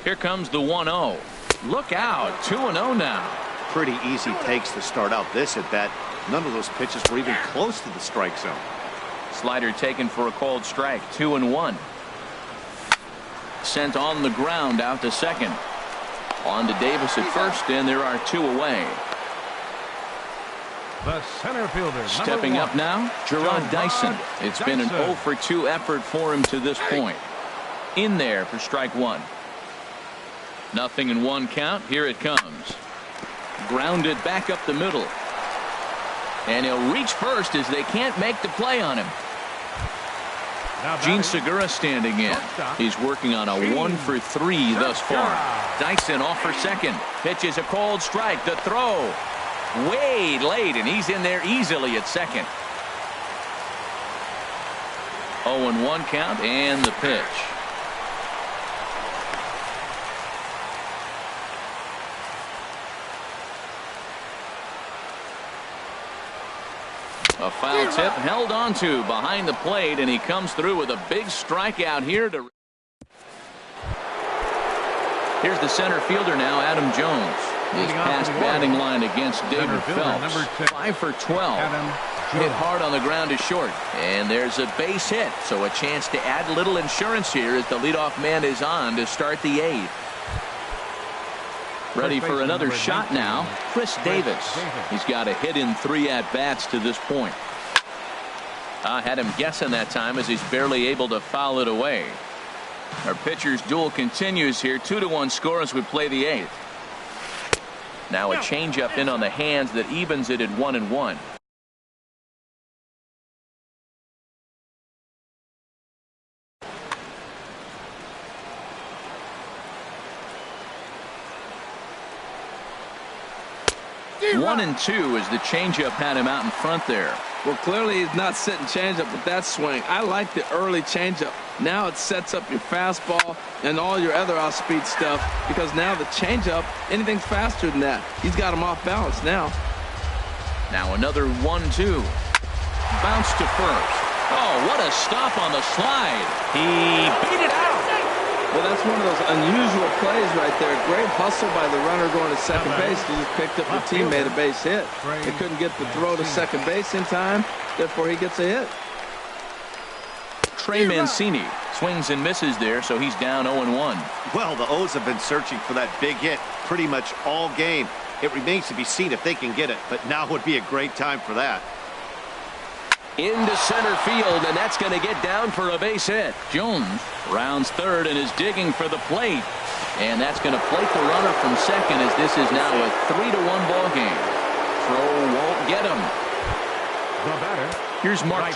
A: Here comes the 1-0. Look out, 2-0 now.
C: Pretty easy takes to start out this at bat. None of those pitches were even close to the strike zone.
A: Slider taken for a called strike. 2-1. Sent on the ground out to second. On to Davis at first, and there are 2 away.
B: The center fielder,
A: Stepping up now, Gerard Dyson. It's been an 0 for 2 effort for him to this point. In there for strike 1. 0-1 count. Here it comes. Grounded back up the middle. And he'll reach first as they can't make the play on him. Gene Segura standing in. He's working on a 1 for 3 thus far. Dyson off for second. Pitches a called strike. The throw. Way late, and he's in there easily at second. 0-1 count and the pitch. A foul tip held onto behind the plate, and he comes through with a big strikeout here. Here's the center fielder now, Adam Jones. He's past batting line against David Phelps. 5 for 12. Hit hard on the ground is short. And there's a base hit, so a chance to add a little insurance here as the leadoff man is on to start the 8th. Ready for another shot now, Chris Davis. He's got a hit in 3 at-bats to this point. I had him guessing that time as he's barely able to foul it away. Our pitcher's duel continues here. 2-1 score as we play the 8th. Now a changeup in on the hands that evens it at 1-1. One and 2 as the changeup had him out in front there.
D: Well, clearly he's not sitting changeup with that swing. I like the early changeup. Now it sets up your fastball and all your other off-speed stuff, because now the changeup, anything's faster than that. He's got him off balance now.
A: Now another 1-2. Bounce to first. Oh, what a stop on the slide. He beat it out.
D: Well, that's one of those unusual plays right there. Great hustle by the runner going to second base. He just picked up a teammate a base hit. He couldn't get the throw to second base in time. Therefore, he gets a hit.
A: Trey Mancini swings and misses there, so he's down 0-1.
C: Well, the O's have been searching for that big hit pretty much all game. It remains to be seen if they can get it, but now would be a great time for that.
A: Into center field, and that's going to get down for a base hit. Jones rounds third and is digging for the plate. And that's going to plate the runner from second, as this is now a 3-1 ball game. Throw won't get him.
B: The batter.
A: Here's Mark.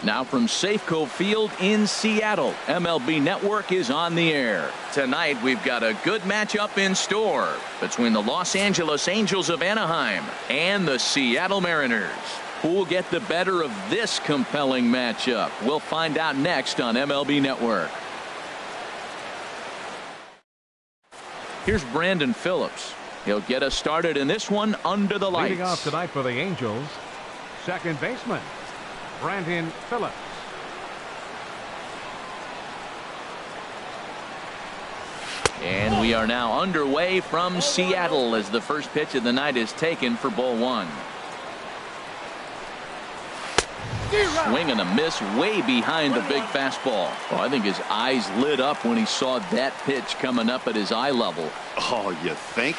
A: Now from Safeco Field in Seattle, MLB Network is on the air. Tonight we've got a good matchup in store between the Los Angeles Angels of Anaheim and the Seattle Mariners. Who will get the better of this compelling matchup? We'll find out next on MLB Network. Here's Brandon Phillips. He'll get us started in this one under the lights.
B: Leading off tonight for the Angels, second baseman, Brandon Phillips.
A: And we are now underway from Seattle as the first pitch of the night is taken for ball one. Swing and a miss way behind the big fastball. Oh, I think his eyes lit up when he saw that pitch coming up at his eye level.
C: Oh, you think?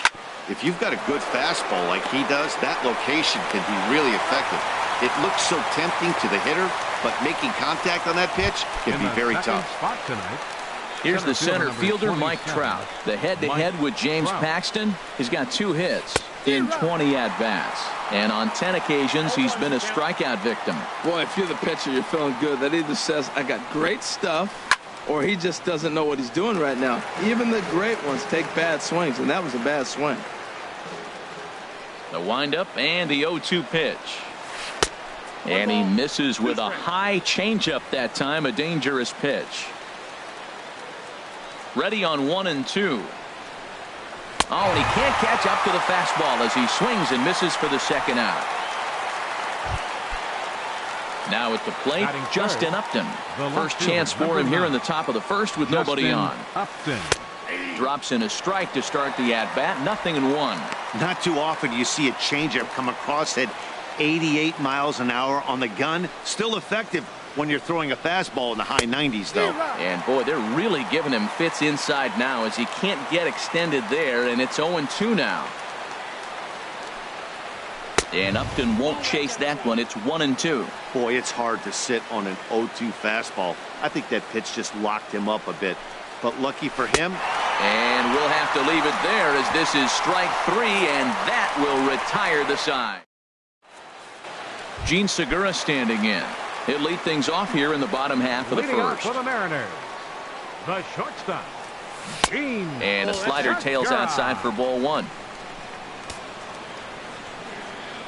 C: If you've got a good fastball like he does, that location can be really effective. It looks so tempting to the hitter, but making contact on that pitch can be very tough.
A: Here's the center fielder, Mike Trout. The head-to-head with James Paxton. He's got 2 hits in 20 at-bats. And on 10 occasions, he's been a strikeout victim.
D: Boy, if you're the pitcher, you're feeling good. That either says, I got great stuff, or he just doesn't know what he's doing right now. Even the great ones take bad swings, and that was a bad swing.
A: The windup and the 0-2 pitch. And he misses with a high changeup that time, a dangerous pitch. Ready on 1 and 2. Oh, and he can't catch up to the fastball as he swings and misses for the second out. Now at the plate, Justin Upton. First chance for him here in the top of the first with nobody on. Drops in a strike to start the at-bat. 0-1.
C: Not too often you see a changeup come across at 88 miles an hour on the gun. Still effective when you're throwing a fastball in the high 90s, though.
A: And boy, they're really giving him fits inside now as he can't get extended there, and it's 0-2 now. And Upton won't chase that one. It's 1-2.
C: Boy, it's hard to sit on an 0-2 fastball. I think that pitch just locked him up a bit. But lucky for him.
A: And we'll have to leave it there as this is strike 3, and that will retire the side. Gene Segura standing in. He'll lead things off here in the bottom half of the first.
B: For the Mariners, the shortstop, Gene.
A: And a slider tails outside for ball 1.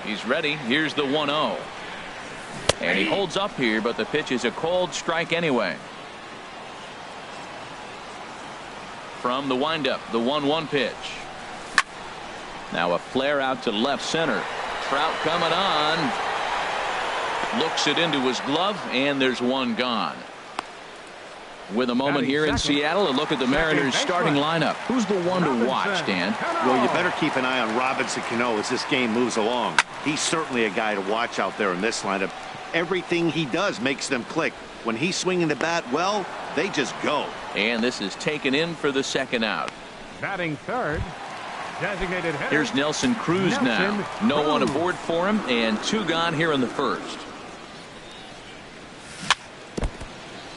A: He's ready. Here's the 1-0. And he holds up here, but the pitch is a cold strike anyway. From the windup, the 1-1 pitch. Now a flare out to left center. Trout coming on. Looks it into his glove, and there's one gone. With a moment here in Seattle, a look at the Mariners starting lineup. Who's the one to watch, Dan?
C: Well, you better keep an eye on Robinson Cano as this game moves along. He's certainly a guy to watch out there in this lineup. Everything he does makes them click. When he's swinging the bat well, they just go.
A: And this is taken in for the second out.
B: Batting third, designated hitter.
A: Here's Nelson Cruz now. No one aboard for him, and 2 gone here in the first.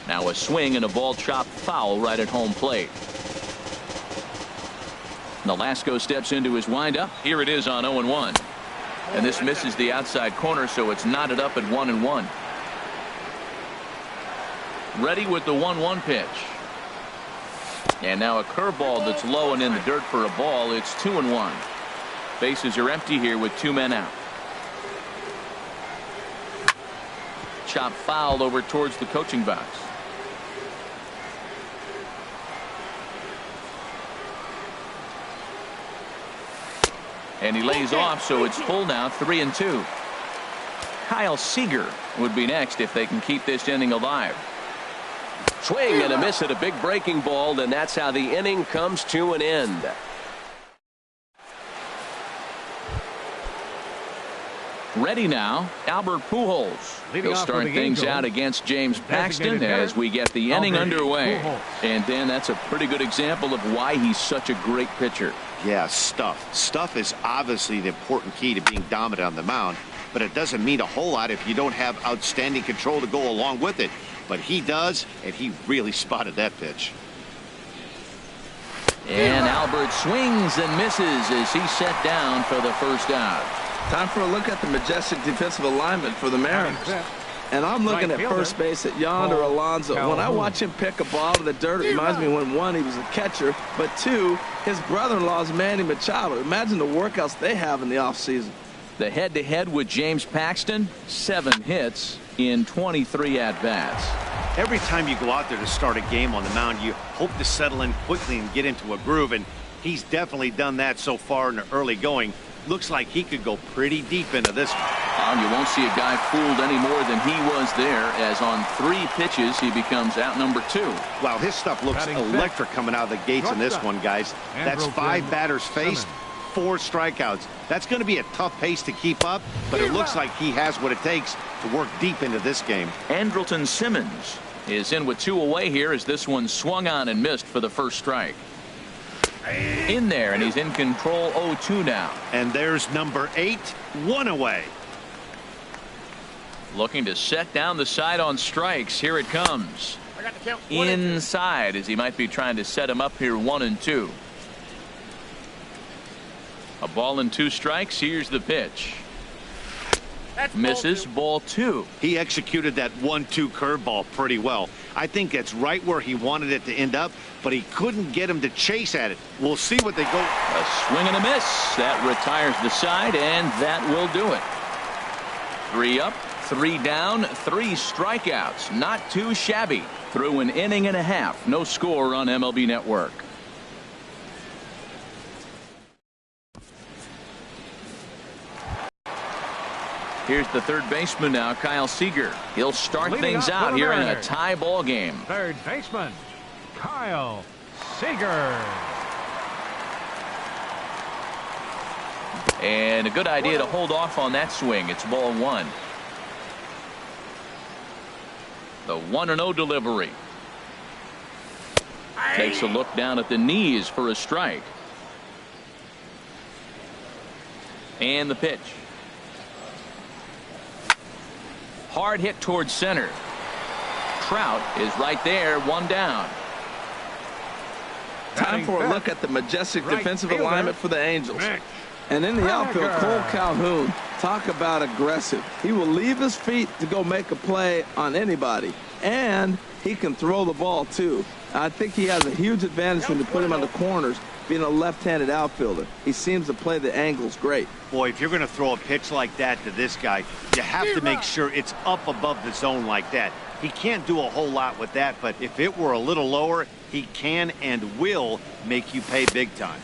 A: Now a swing and a ball chopped foul right at home plate. Nolasco steps into his windup. Here it is on 0-1. And this misses the outside corner, so it's knotted up at 1-1. Ready with the 1-1 pitch. And now a curveball that's low and in the dirt for a ball. It's 2-1. Bases are empty here with 2 men out. Chop foul over towards the coaching box. And he lays off, so it's full now, 3-2. Kyle Seager would be next if they can keep this inning alive. Swing and a miss at a big breaking ball, and that's how the inning comes to an end. Ready now, Albert Pujols. He'll start things out against James Paxton as we get the inning underway. And then that's a pretty good example of why he's such a great pitcher.
C: Yeah, stuff. Stuff is obviously the important key to being dominant on the mound, but it doesn't mean a whole lot if you don't have outstanding control to go along with it. But he does, and he really spotted that pitch.
A: And Albert swings and misses as he's set down for the first out.
D: Time for a look at the majestic defensive alignment for the Mariners. And I'm looking
B: Right
D: at first base at Yonder
B: Paul
D: Alonso. When I
B: Calhoun.
D: watch him pick a ball to the dirt, it reminds me when, one, he was a catcher, but two, his brother-in-law is Manny Machado. Imagine the workouts they have in the offseason.
A: The head-to-head with James Paxton, 7 hits in 23 at-bats.
C: Every time you go out there to start a game on the mound, you hope to settle in quickly and get into a groove, and he's definitely done that so far in the early going. Looks like he could go pretty deep into this one.
A: You won't see a guy fooled any more than he was there, as on 3 pitches he becomes out number 2.
C: Wow, his stuff looks
B: Batting
C: electric coming out of the gates in this one, guys. That's 5 batters faced, 4 strikeouts. That's going to be a tough pace to keep up, but it looks like he has what it takes to work deep into this game.
A: Andrelton Simmons is in with 2 away here as this one swung on and missed for the first strike. In there, and he's in control 0-2 now.
C: And there's number 8, 1 away.
A: Looking to set down the side on strikes. Here it comes. Inside, as he might be trying to set him up here 1-2. A ball and 2 strikes. Here's the pitch. Misses, ball 2.
C: He executed that 1-2 curveball pretty well. I think that's right where he wanted it to end up, but he couldn't get him to chase at it. We'll see what they go.
A: A swing and a miss. That retires the side, and that will do it. 3 up, 3 down, 3 strikeouts. Not too shabby. Through an inning and a half. No score on MLB Network. Here's the third baseman now, Kyle Seager. He'll start things out here in a tie ball game.
B: Third baseman, Kyle Seager.
A: And a good idea to hold off on that swing. It's ball 1. The 1-0 delivery. Takes a look down at the knees for a strike. And the pitch. Hard hit towards center. Trout is right there, 1 down.
D: Time for a look at the majestic defensive alignment for the Angels. And in the outfield, Cole Calhoun, talk about aggressive. He will leave his feet to go make a play on anybody. And he can throw the ball, too. I think he has a huge advantage when you put him on the corners, being a left-handed outfielder. He seems to play the angles great.
C: Boy, if you're going to throw a pitch like that to this guy, you have to make sure it's up above the zone like that. He can't do a whole lot with that, but if it were a little lower, he can and will make you pay big time.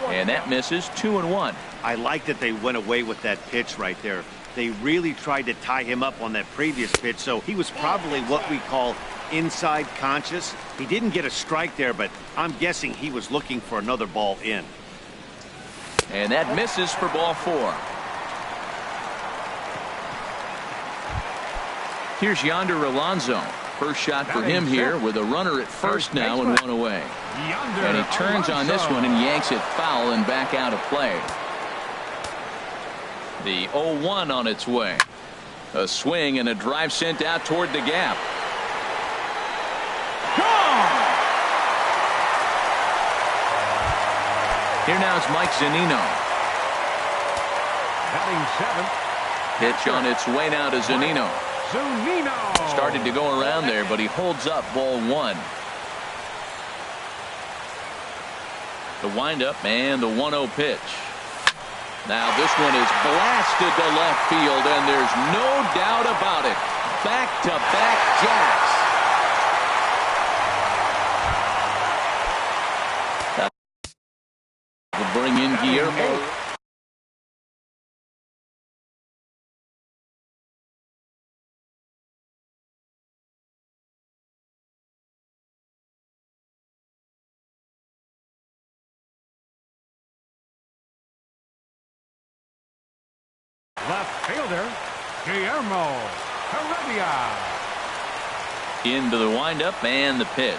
A: And that misses, 2-1.
C: I like that they went away with that pitch right there. They really tried to tie him up on that previous pitch, so he was probably what we call inside conscious. He didn't get a strike there, but I'm guessing he was looking for another ball in.
A: And that misses for ball 4. Here's Yonder Alonso. First shot for him here with a runner at first now and 1 away. And he turns on this one and yanks it foul and back out of play. The 0-1 on its way. A swing and a drive sent out toward the gap. Here now is Mike Zunino.
B: Batting 7th.
A: Pitch on its way now to Zunino.
B: Zunino.
A: Started to go around there, but he holds up ball 1. The windup and the 1-0 pitch. Now this one is blasted to left field, and there's no doubt about it. Back-to-back jacks. Will bring in Guillermo.
B: Left fielder, Guillermo Heredia.
A: Into the windup and the pitch.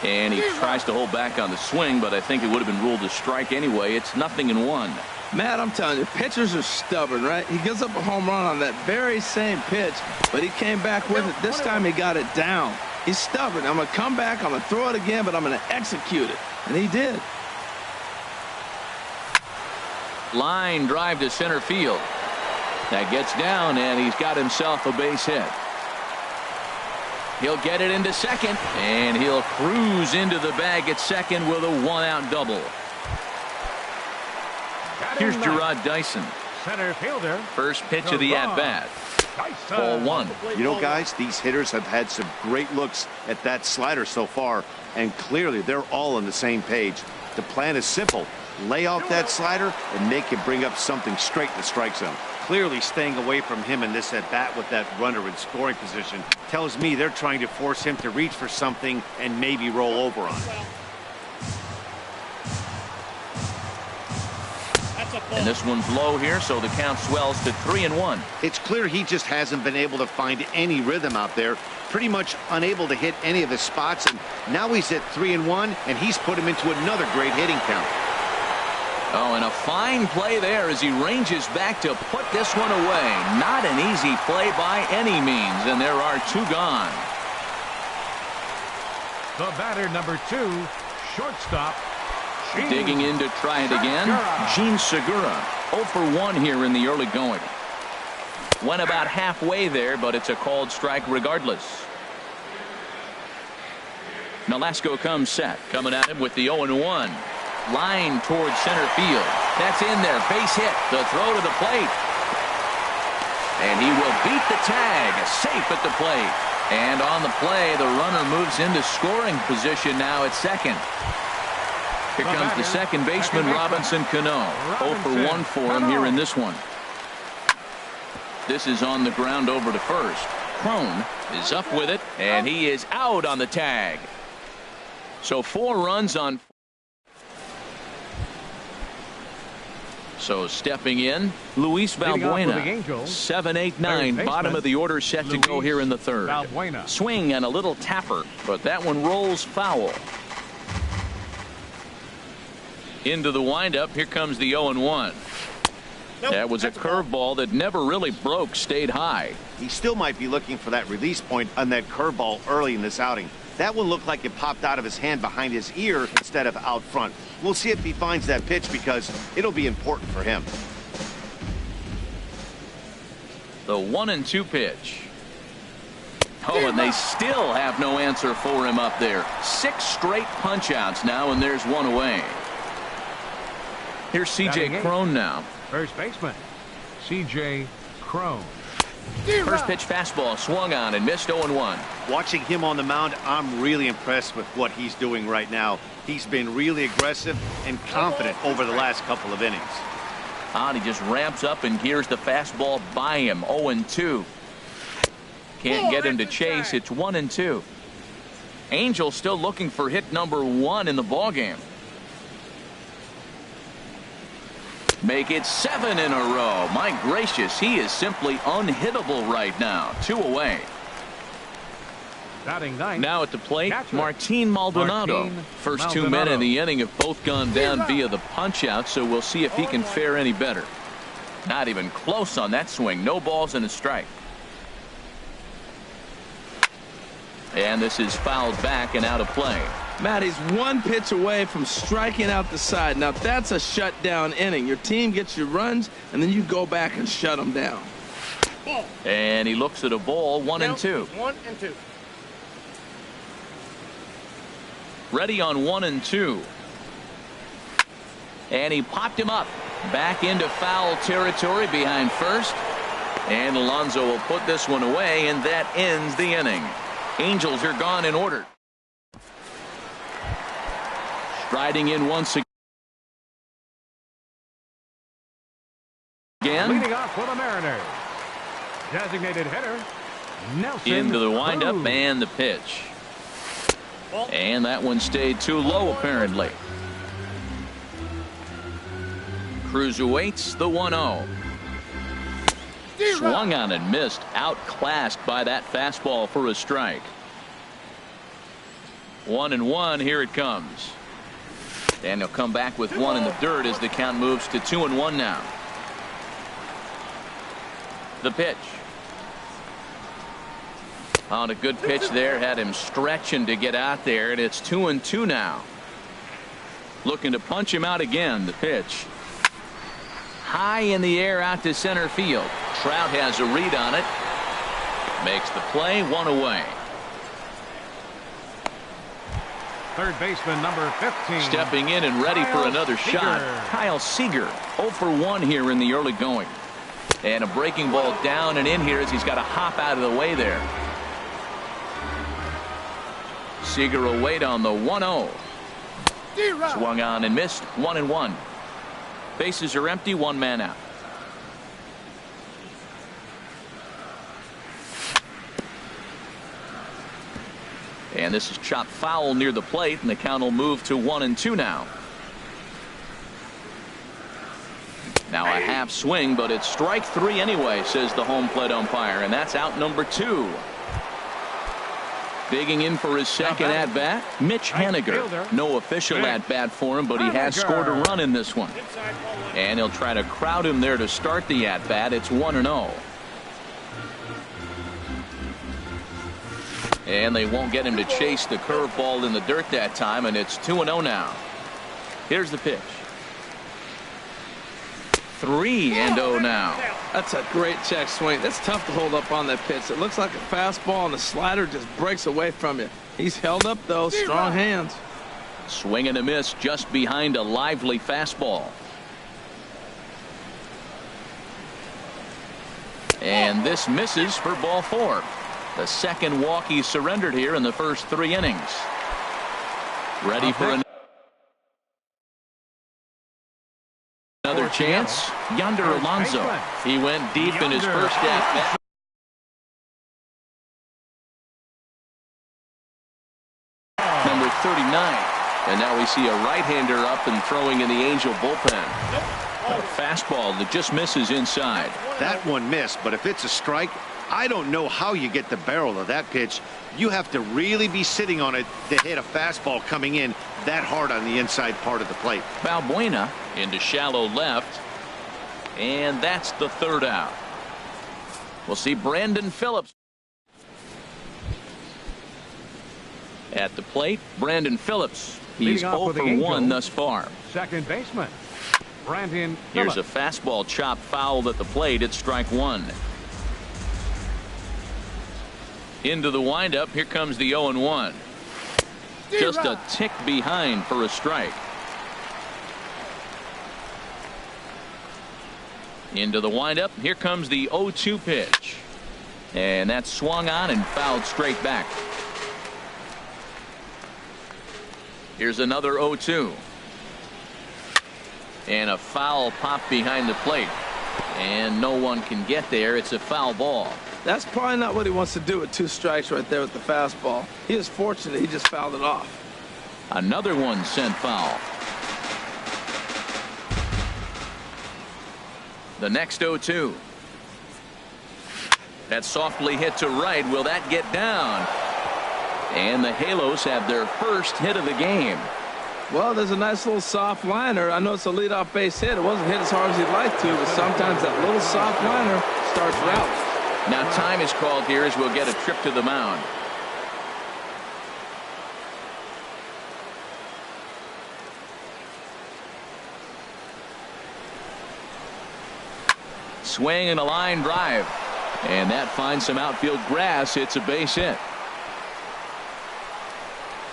A: And he tries to hold back on the swing, but I think it would have been ruled a strike anyway. It's 0-1.
D: Matt, I'm telling you, pitchers are stubborn, right? He gives up a home run on that very same pitch, but he came back with it. This time he got it down. He's stubborn. I'm going to come back, I'm going to throw it again, but I'm going to execute it. And he did.
A: Line drive to center field. That gets down, and he's got himself a base hit. He'll get it into second, and he'll cruise into the bag at second with a one-out double. Here's Gerard Dyson.
B: Center fielder.
A: First pitch of the at-bat. Ball one.
C: You know, guys, these hitters have had some great looks at that slider so far, and clearly they're all on the same page. The plan is simple. Lay off that slider and make him bring up something straight in the strike zone. Clearly staying away from him in this at-bat with that runner in scoring position tells me they're trying to force him to reach for something and maybe roll over on it.
A: And this one's low here, so the count swells to 3-1.
C: It's clear he just hasn't been able to find any rhythm out there. Pretty much unable to hit any of his spots, and now he's at 3-1, and he's put him into another great hitting count.
A: Oh, and a fine play there as he ranges back to put this one away. Not an easy play by any means, and there are two gone.
B: The batter, number 2, shortstop.
A: Digging in to try it again, Gene Segura. 0 for 1 here in the early going. Went about halfway there, but it's a called strike regardless. Nolasco comes set, coming at him with the 0-1. Line towards center field. That's in there. Base hit. The throw to the plate. And he will beat the tag. Safe at the plate. And on the play, the runner moves into scoring position now at second. Here comes the second baseman, Robinson Cano. 0 for 1 for him here in this one. This is on the ground over to first. Crone is up with it, and he is out on the tag. So 4 runs on. So stepping in, Luis Valbuena. 7, 8, 9, bottom of the order set to go here in the third. Swing and a little tapper, but that one rolls foul. Into the windup, here comes the 0-1. That was a curveball that never really broke, stayed high.
C: He still might be looking for that release point on that curveball early in this outing. That one looked like it popped out of his hand behind his ear instead of out front. We'll see if he finds that pitch because it'll be important for him.
A: The 1-2 pitch. Oh, and they still have no answer for him up there. 6 straight punch outs now, and there's one away. Here's C.J. Crone now.
B: First baseman, C.J. Crone.
A: First pitch fastball swung on and missed 0-1.
C: Watching him on the mound, I'm really impressed with what he's doing right now. He's been really aggressive and confident over the last couple of innings.
A: He just ramps up and gears the fastball by him. 0-2. Can't get him to chase. It's 1-2. Angel still looking for hit number 1 in the ballgame. Make it 7 in a row. My gracious, he is simply unhittable right now. 2 away. Now at the plate, Martin Maldonado. First 2 men in the inning have both gone down via the punch out, so we'll see if he can fare any better. Not even close on that swing. No balls and a strike. And this is fouled back and out of play.
D: Matt, he's 1 pitch away from striking out the side. Now that's a shutdown inning. Your team gets your runs, and then you go back and shut them down.
A: And he looks at a ball. 1-2.
E: 1-2.
A: Ready on 1-2. And he popped him up. Back into foul territory behind first. And Alonso will put this one away, and that ends the inning. Angels are gone in order. Striding in once again.
B: Leading off for the Mariners. Designated hitter, Nelson
A: into the windup
B: Cruz.
A: and the pitch. And that one stayed too low apparently. Cruz awaits the 1-0. Swung on and missed. Outclassed by that fastball for a strike. 1-1. Here it comes. And he'll come back with 1 in the dirt as the count moves to 2-1 now. The pitch. On a good pitch there, had him stretching to get out there, and it's 2-2 now. Looking to punch him out again. The pitch. high in the air out to center field. Trout has a read on it. Makes the play, 1 away.
B: Third baseman number 15.
A: Stepping in and ready for another shot. Kyle Seager, 0 for 1 here in the early going. And a breaking ball down and in here as he's got to hop out of the way there. Seager will wait on the 1-0. Swung on and missed, 1-1. Bases are empty, 1 man out. And this is chopped foul near the plate, and the count will move to 1-2 now. Now a half swing, but it's strike 3 anyway, says the home plate umpire, and that's out number 2. Digging in for his second at-bat, Mitch Haniger. No official at-bat for him, but he has scored a run in this one. And he'll try to crowd him there to start the at-bat. It's 1-0. And they won't get him to chase the curveball in the dirt that time, and it's 2-0 now. Here's the pitch. 3-0 now.
D: That's a great check swing. That's tough to hold up on that pitch. It looks like a fastball, and the slider just breaks away from you. He's held up, though. Strong hands.
A: Swing and a miss just behind a lively fastball. And this misses for ball 4. The second walk he surrendered here in the first 3 innings. Ready for another chance. Yonder Alonso. He went deep in his first at-bat. Number 39. And now we see a right-hander up and throwing in the Angel bullpen. A fastball that just misses inside.
C: That one missed, but if it's a strike, I don't know how you get the barrel of that pitch. You have to really be sitting on it to hit a fastball coming in that hard on the inside part of the plate.
A: Balbuena into shallow left, and that's the 3rd out. We'll see Brandon Phillips at the plate. Brandon Phillips. He's 0 for 1 thus far.
B: Second baseman Brandon
A: Here's
B: Phillips.
A: a fastball chopped fouled at the plate. It's strike 1. Into the windup. Here comes the 0-1. Just a tick behind for a strike. Into the windup. Here comes the 0-2 pitch. And that's swung on and fouled straight back. Here's another 0-2. And a foul pop behind the plate. And no one can get there. It's a foul ball.
D: That's probably not what he wants to do with 2 strikes right there with the fastball. He is fortunate he just fouled it off.
A: Another one sent foul. The next 0-2. That's softly hit to right. Will that get down? And the Halos have their first hit of the game.
D: Well, there's a nice little soft liner. I know it's a leadoff base hit. It wasn't hit as hard as he'd like to, but sometimes that little soft liner starts routes.
A: Now time is called here as we'll get a trip to the mound. Swing and a line drive. And that finds some outfield grass. It's a base hit.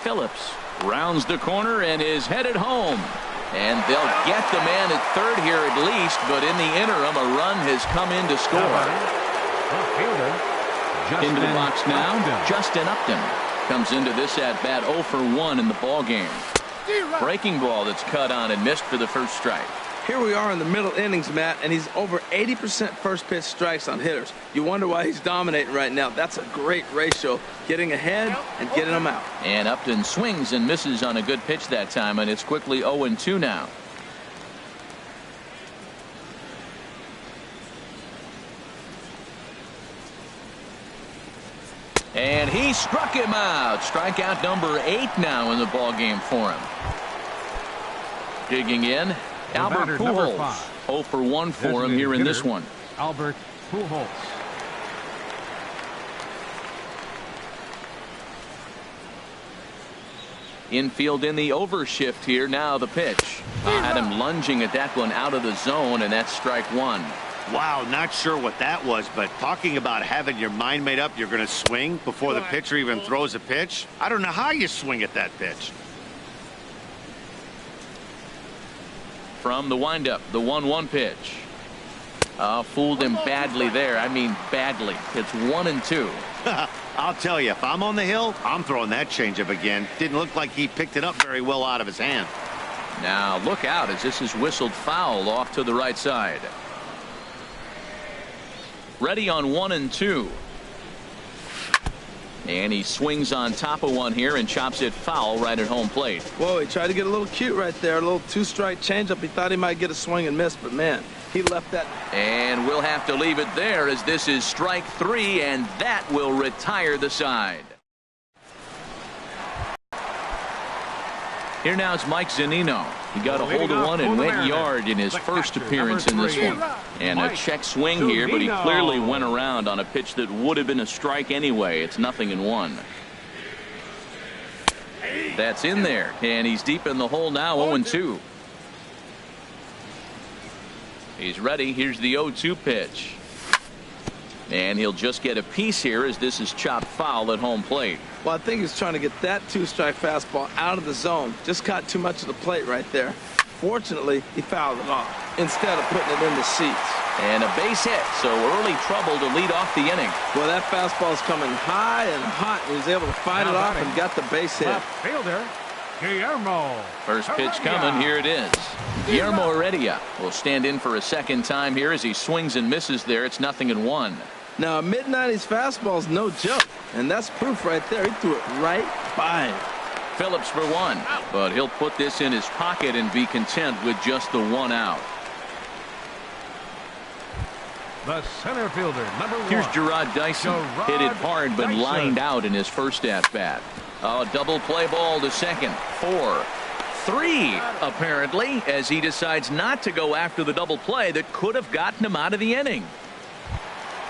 A: Phillips rounds the corner and is headed home. And they'll get the man at third here at least, but in the interim a run has come in to score. Into the box now, Justin Upton comes into this at-bat 0 for 1 in the ball game. Breaking ball that's cut on and missed for the first strike.
D: Here we are in the middle innings, Matt, and he's over 80% first pitch strikes on hitters. You wonder why he's dominating right now. That's a great ratio, getting ahead and getting them out.
A: And Upton swings and misses on a good pitch that time, and it's quickly 0-2 now. And he struck him out. Strikeout number 8 now in the ball game for him. Digging in, Albert Pujols. 0 for 1 for him here in this one.
B: Albert Pujols.
A: Infield in the overshift here. Now the pitch. Had him lunging at that one out of the zone, and that's strike one.
C: Wow, not sure what that was, but talking about having your mind made up you're going to swing before the pitcher even throws a pitch. I don't know how you swing at that pitch.
A: From the windup, the 1-1 pitch. Fooled him badly there. I mean badly. It's 1-2.
C: I'll tell you, if I'm on the hill, I'm throwing that changeup again. Didn't look like he picked it up very well out of his hand.
A: Now look out as this is whistled foul off to the right side. Ready on 1-2. And he swings on top of one here and chops it foul right at home plate.
D: Whoa, he tried to get a little cute right there. A little two-strike changeup. He thought he might get a swing and miss, but man, he left that.
A: And we'll have to leave it there as this is strike three, and that will retire the side. Here now is Mike Zunino. He got a hold of one and went yard in his first appearance in this one. And a check swing here, but he clearly went around on a pitch that would have been a strike anyway. It's 0-1. That's in there, and he's deep in the hole now, 0-2. He's ready. Here's the 0-2 pitch. And he'll just get a piece here as this is chopped foul at home plate.
D: Well, I think he's trying to get that two-strike fastball out of the zone. Just caught too much of the plate right there. Fortunately, he fouled it off instead of putting it in the seats.
A: And a base hit, so early trouble to lead off the inning.
D: Well, that fastball's coming high and hot. He was able to fight it off and got the base hit.
B: Left fielder, Guillermo.
A: First pitch coming. Here it is. Guillermo Heredia will stand in for a second time here as he swings and misses there. It's 0-1.
D: Now, a mid-90s fastball is no joke, and that's proof right there. He threw it right by him.
A: Phillips for one, but he'll put this in his pocket and be content with just the one out.
B: The center fielder, number 1.
A: Here's Gerard Dyson. Hit it hard, but lined out in his first at-bat. A double play ball to second. 4-3, apparently, as he decides not to go after the double play that could have gotten him out of the inning.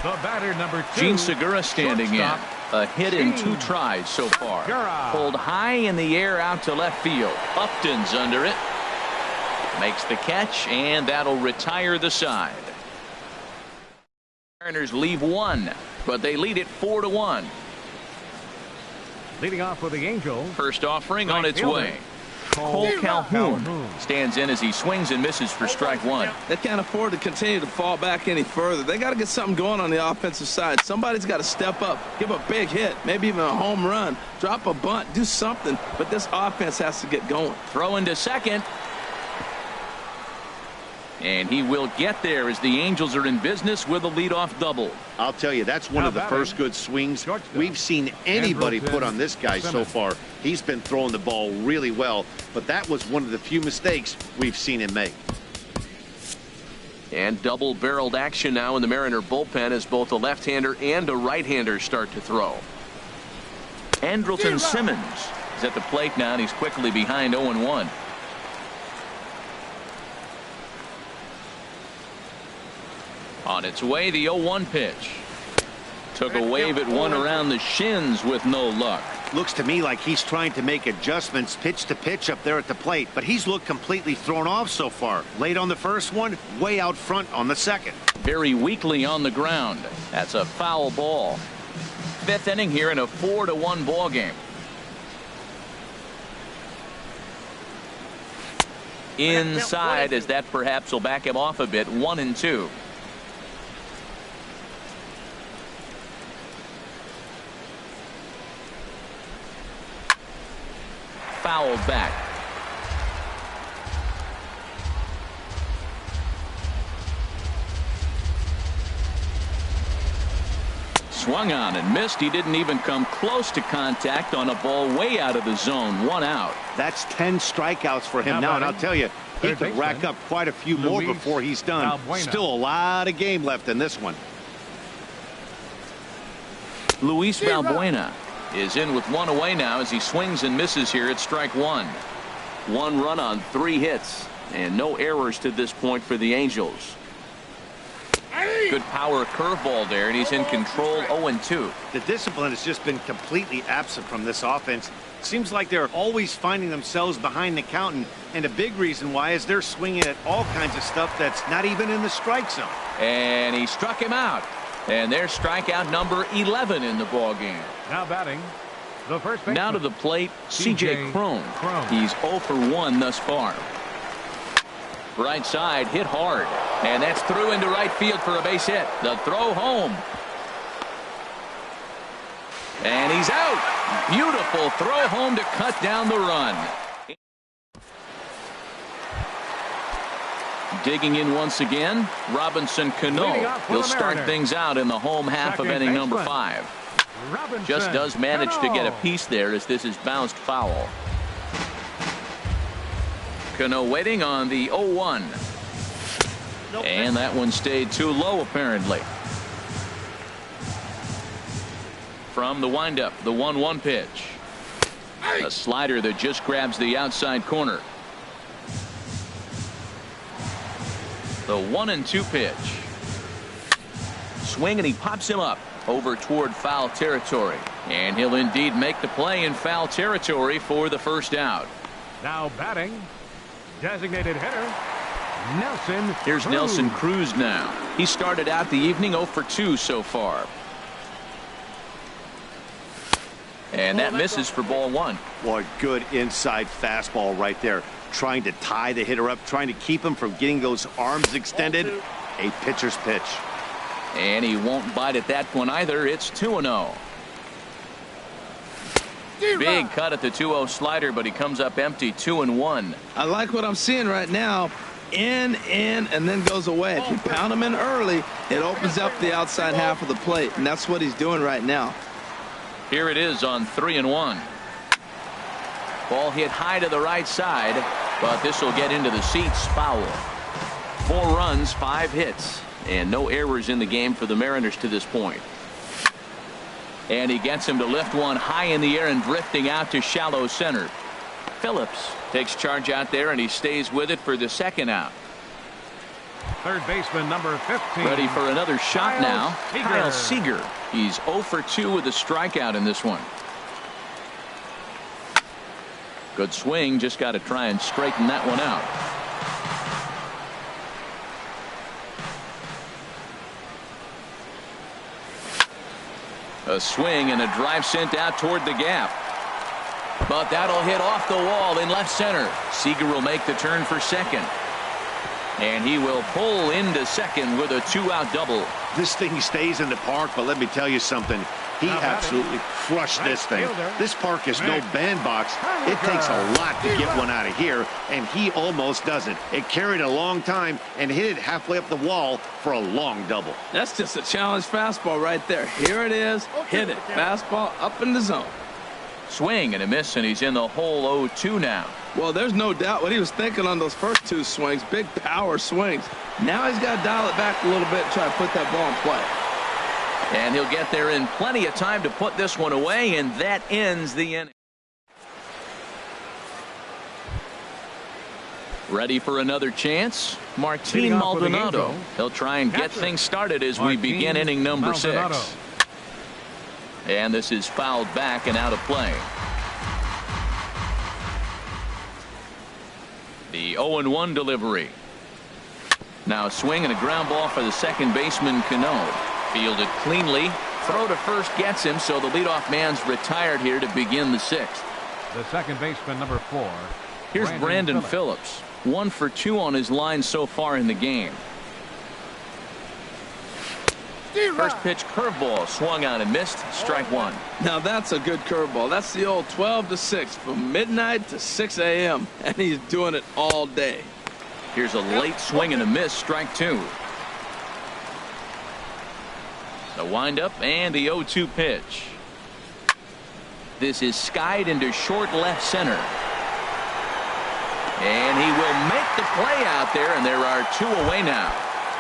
B: The batter, number 2.
A: Gene Segura standing
B: shortstop.
A: in. A hit in 2 tries so far. Pulled high in the air out to left field. Upton's under it. Makes the catch, and that'll retire the side. Mariners leave one, but they lead it 4-1.
B: Leading off for the Angels.
A: First offering on its
B: fielder,
A: way. Cole Calhoun stands in as he swings and misses for strike one.
D: They can't afford to continue to fall back any further. They got to get something going on the offensive side. Somebody's got to step up, give a big hit, maybe even a home run, drop a bunt, do something. But this offense has to get going.
A: Throw into second. And he will get there as the Angels are in business with a leadoff double.
C: I'll tell you, that's one of the first good swings we've seen anybody put on this guy so far. He's been throwing the ball really well, but that was one of the few mistakes we've seen him make.
A: And double-barreled action now in the Mariner bullpen as both a left-hander and a right-hander start to throw. Andrelton Simmons is at the plate now, and he's quickly behind 0-1. On its way, the 0-1 pitch. Took a wave at one around the shins with no luck.
C: Looks to me like he's trying to make adjustments pitch to pitch up there at the plate, but he's looked completely thrown off so far. Late on the first one, way out front on the second.
A: Very weakly on the ground. That's a foul ball. Fifth inning here in a 4-1 ball game. Inside, as that perhaps will back him off a bit. 1-2. Fouled back. Swung on and missed. He didn't even come close to contact on a ball way out of the zone. 1 out.
C: That's 10 strikeouts for him now, and I'll tell you, he could rack up quite a few more before he's done. Still a lot of game left in this one.
A: Luis Valbuena is in with 1 away now as he swings and misses here at strike 1. 1 run on 3 hits and no errors to this point for the Angels. Good power curveball there, and he's in control 0-2.
C: The discipline has just been completely absent from this offense. Seems like they're always finding themselves behind the count, and a big reason why is they're swinging at all kinds of stuff that's not even in the strike zone.
A: And he struck him out. And there's strikeout number 11 in the ball game.
B: Now batting, the first baseman.
A: Now to the plate, C.J. Cron. He's 0 for 1 thus far. Right side, hit hard. And that's through into right field for a base hit. The throw home. And he's out. Beautiful throw home to cut down the run. Digging in once again, Robinson Cano. He'll start things out in the home half of inning number 5. Just does manage to get a piece there as this is bounced foul. Cano waiting on the 0-1. And that one stayed too low apparently. From the windup, the 1-1 pitch. A slider that just grabs the outside corner. The 1-2 pitch. Swing, and he pops him up over toward foul territory. And he'll indeed make the play in foul territory for the first out.
B: Now batting, designated hitter, Nelson.
A: Here's
B: Cruz.
A: Nelson Cruz now. He started out the evening 0 for 2 so far. And that misses for ball 1.
C: Boy, good inside fastball right there. Trying to tie the hitter up, trying to keep him from getting those arms extended. A pitcher's pitch.
A: And he won't bite at that one either. It's 2-0. Big cut at the 2-0 slider, but he comes up empty. 2-1.
D: I like what I'm seeing right now. In, and then goes away. If you pound him in early, it opens up the outside half of the plate, and that's what he's doing right now.
A: Here it is on 3-1. Ball hit high to the right side, but this will get into the seats. Foul. 4 runs, 5 hits, and no errors in the game for the Mariners to this point. And he gets him to lift one high in the air and drifting out to shallow center. Phillips takes charge out there, and he stays with it for the second out.
B: Third baseman number 15.
A: Ready for another shot now.
B: Seager.
A: Kyle Seager. He's 0 for 2 with a strikeout in this one. Good swing. Just got to try and straighten that one out. A swing and a drive sent out toward the gap. But that'll hit off the wall in left center. Seager will make the turn for second. And he will pull into second with a 2-out double.
C: This thing stays in the park, but let me tell you something. He absolutely crushed this thing. This park is no bandbox. It takes a lot to get one out of here, and he almost doesn't. It carried a long time and hit it halfway up the wall for a long double.
D: That's just a challenge fastball right there. Here it is. Hit it. Fastball up in the zone.
A: Swing and a miss, and he's in the hole 0-2 now.
D: Well, there's no doubt what he was thinking on those first 2 swings. Big power swings. Now he's got to dial it back a little bit and try to put that ball in play.
A: And he'll get there in plenty of time to put this one away, and that ends the inning. Ready for another chance? Martin Maldonado. He'll try and get things started as we begin inning number 6. And this is fouled back and out of play. The 0-1 delivery. Now a swing and a ground ball for the second baseman, Cano. Fielded cleanly. Throw to first gets him, so the leadoff man's retired here to begin the 6th.
B: The second baseman, number 4.
A: Here's Brandon Phillips. 1 for 2 on his line so far in the game. First pitch curveball swung on and missed. Strike 1.
D: Now that's a good curveball. That's the old 12 to 6 from midnight to 6 a.m. and he's doing it all day.
A: Here's a late swing and a miss. Strike 2. The windup and the 0-2 pitch. This is skied into short left center. And he will make the play out there, and there are 2 away now.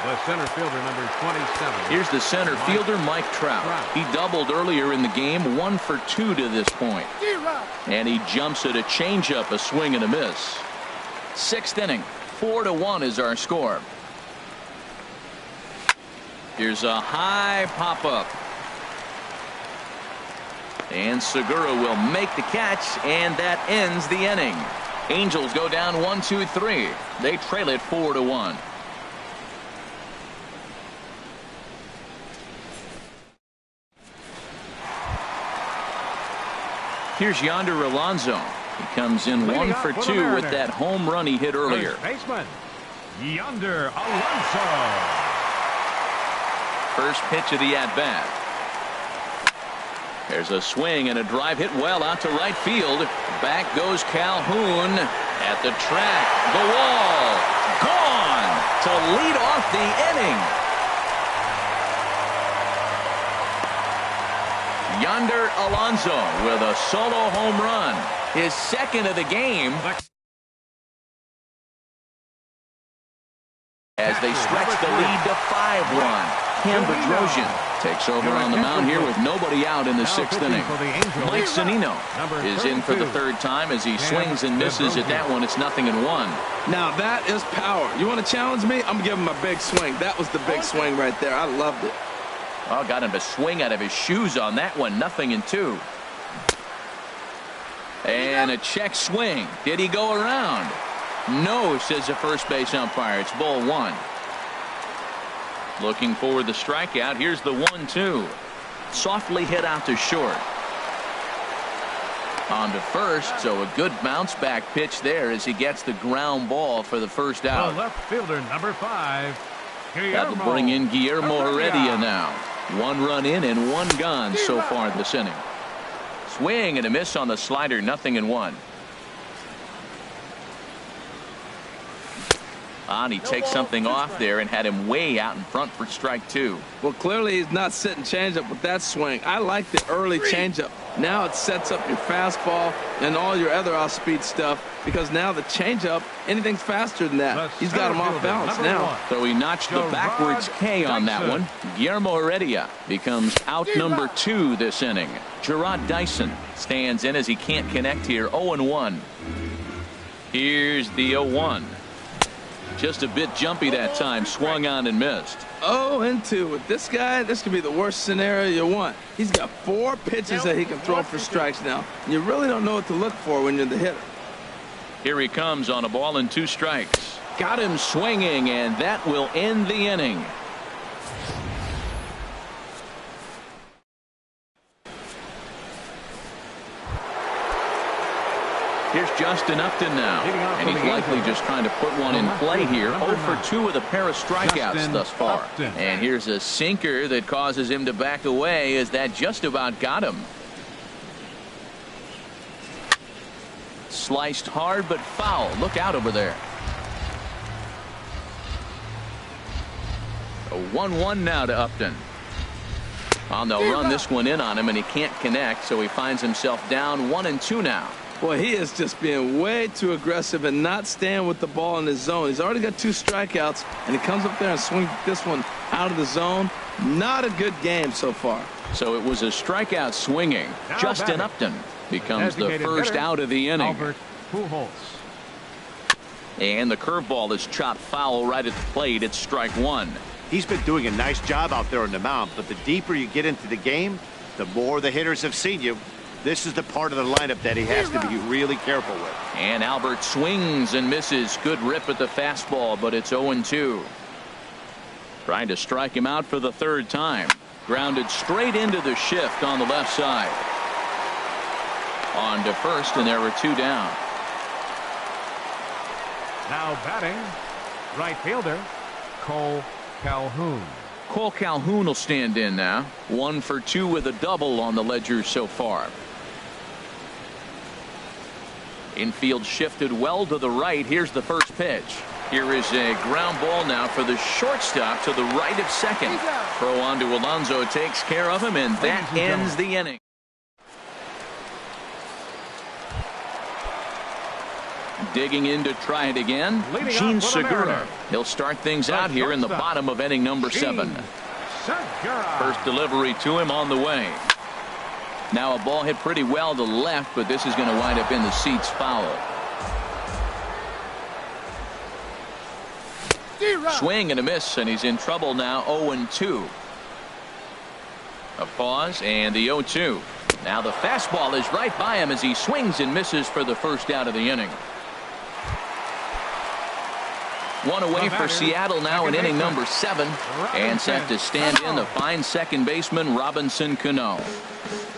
B: The center fielder, number 27.
A: Here's the center fielder, Mike Trout. He doubled earlier in the game, 1 for 2 to this point. And he jumps at a changeup, a swing and a miss. 6th inning, 4-1 is our score. Here's a high pop-up. And Segura will make the catch, and that ends the inning. Angels go down 1-2-3. They trail it 4-1. Here's Yonder Alonso. He comes in 1 for 2 with that home run he hit earlier.
B: First baseman, Yonder Alonso.
A: First pitch of the at-bat. There's a swing and a drive hit well out to right field. Back goes Calhoun at the track. The wall. Gone to lead off the inning. Yonder Alonso with a solo home run. His second of the game. As they stretch the lead to 5-1. Cam Bedrosian takes over on the mound here with nobody out in the 6th inning. Mike Zunino is in for the 3rd time as he swings and misses at that one. It's 0-1.
D: Now that is power. You want to challenge me? I'm giving him a big swing. That was the big swing right there. I loved it.
A: Oh, got him to swing out of his shoes on that one. 0-2. And a check swing. Did he go around? No, says the first base umpire. It's ball 1. Looking for the strikeout. Here's the 1-2. Softly hit out to short. On to first, so a good bounce back pitch there as he gets the ground ball for the first out.
B: The left fielder, number 5.
A: That will bring in Guillermo Heredia now. 1 run in and 1 gone so far this inning. Swing and a miss on the slider. 0-1. And he takes something off there and had him way out in front for strike 2.
D: Well, clearly he's not sitting changeup with that swing. I like the early changeup. Now it sets up your fastball and all your other off-speed stuff because now the changeup, anything's faster than that. He's got him off balance now.
A: So he notched the backwards K on that one. Guillermo Heredia becomes out number 2 this inning. Gerard Dyson stands in as he can't connect here. 0-1. Here's the 0-1. Just a bit jumpy that time. Swung on and missed.
D: 0-2 with this guy. This could be the worst scenario you want. He's got 4 pitches that he can throw for strikes now. You really don't know what to look for when you're the hitter.
A: Here he comes on a ball and 2 strikes. Got him swinging, and that will end the inning. Here's Justin Upton now, and he's likely just trying to put one in play here. 0 for 2 with a pair of strikeouts thus far. And here's a sinker that causes him to back away as that just about got him. Sliced hard but foul. Look out over there. A 1-1 now to Upton. Well, they'll run this one in on him, and he can't connect, so he finds himself down 1-2 now.
D: Boy, he is just being way too aggressive and not staying with the ball in his zone. He's already got 2 strikeouts, and he comes up there and swings this one out of the zone. Not a good game so far.
A: So it was a strikeout swinging. Justin Upton becomes the first out of the inning. And the curveball is chopped foul right at the plate. It's strike 1.
C: He's been doing a nice job out there on the mound, but the deeper you get into the game, the more the hitters have seen you. This is the part of the lineup that he has to be really careful with.
A: And Albert swings and misses. Good rip at the fastball, but it's 0-2. Trying to strike him out for the 3rd time. Grounded straight into the shift on the left side. On to first, and there were 2 down.
B: Now batting, right fielder, Cole Calhoun.
A: Cole Calhoun will stand in now. 1 for 2 with a double on the ledger so far. Infield shifted well to the right. Here's the first pitch. Here is a ground ball now for the shortstop to the right of second. Throw on to Alonso takes care of him, and that ends the inning. Digging in to try it again, Gene Segura. He'll start things out here in the bottom of inning number 7. First delivery to him on the way. Now a ball hit pretty well to left, but this is going to wind up in the seats foul. Swing and a miss, and he's in trouble now. 0-2. A pause and the 0-2. Now the fastball is right by him as he swings and misses for the first out of the inning. One away for Seattle now in inning number 7. And set to stand in the fine second baseman Robinson Cano.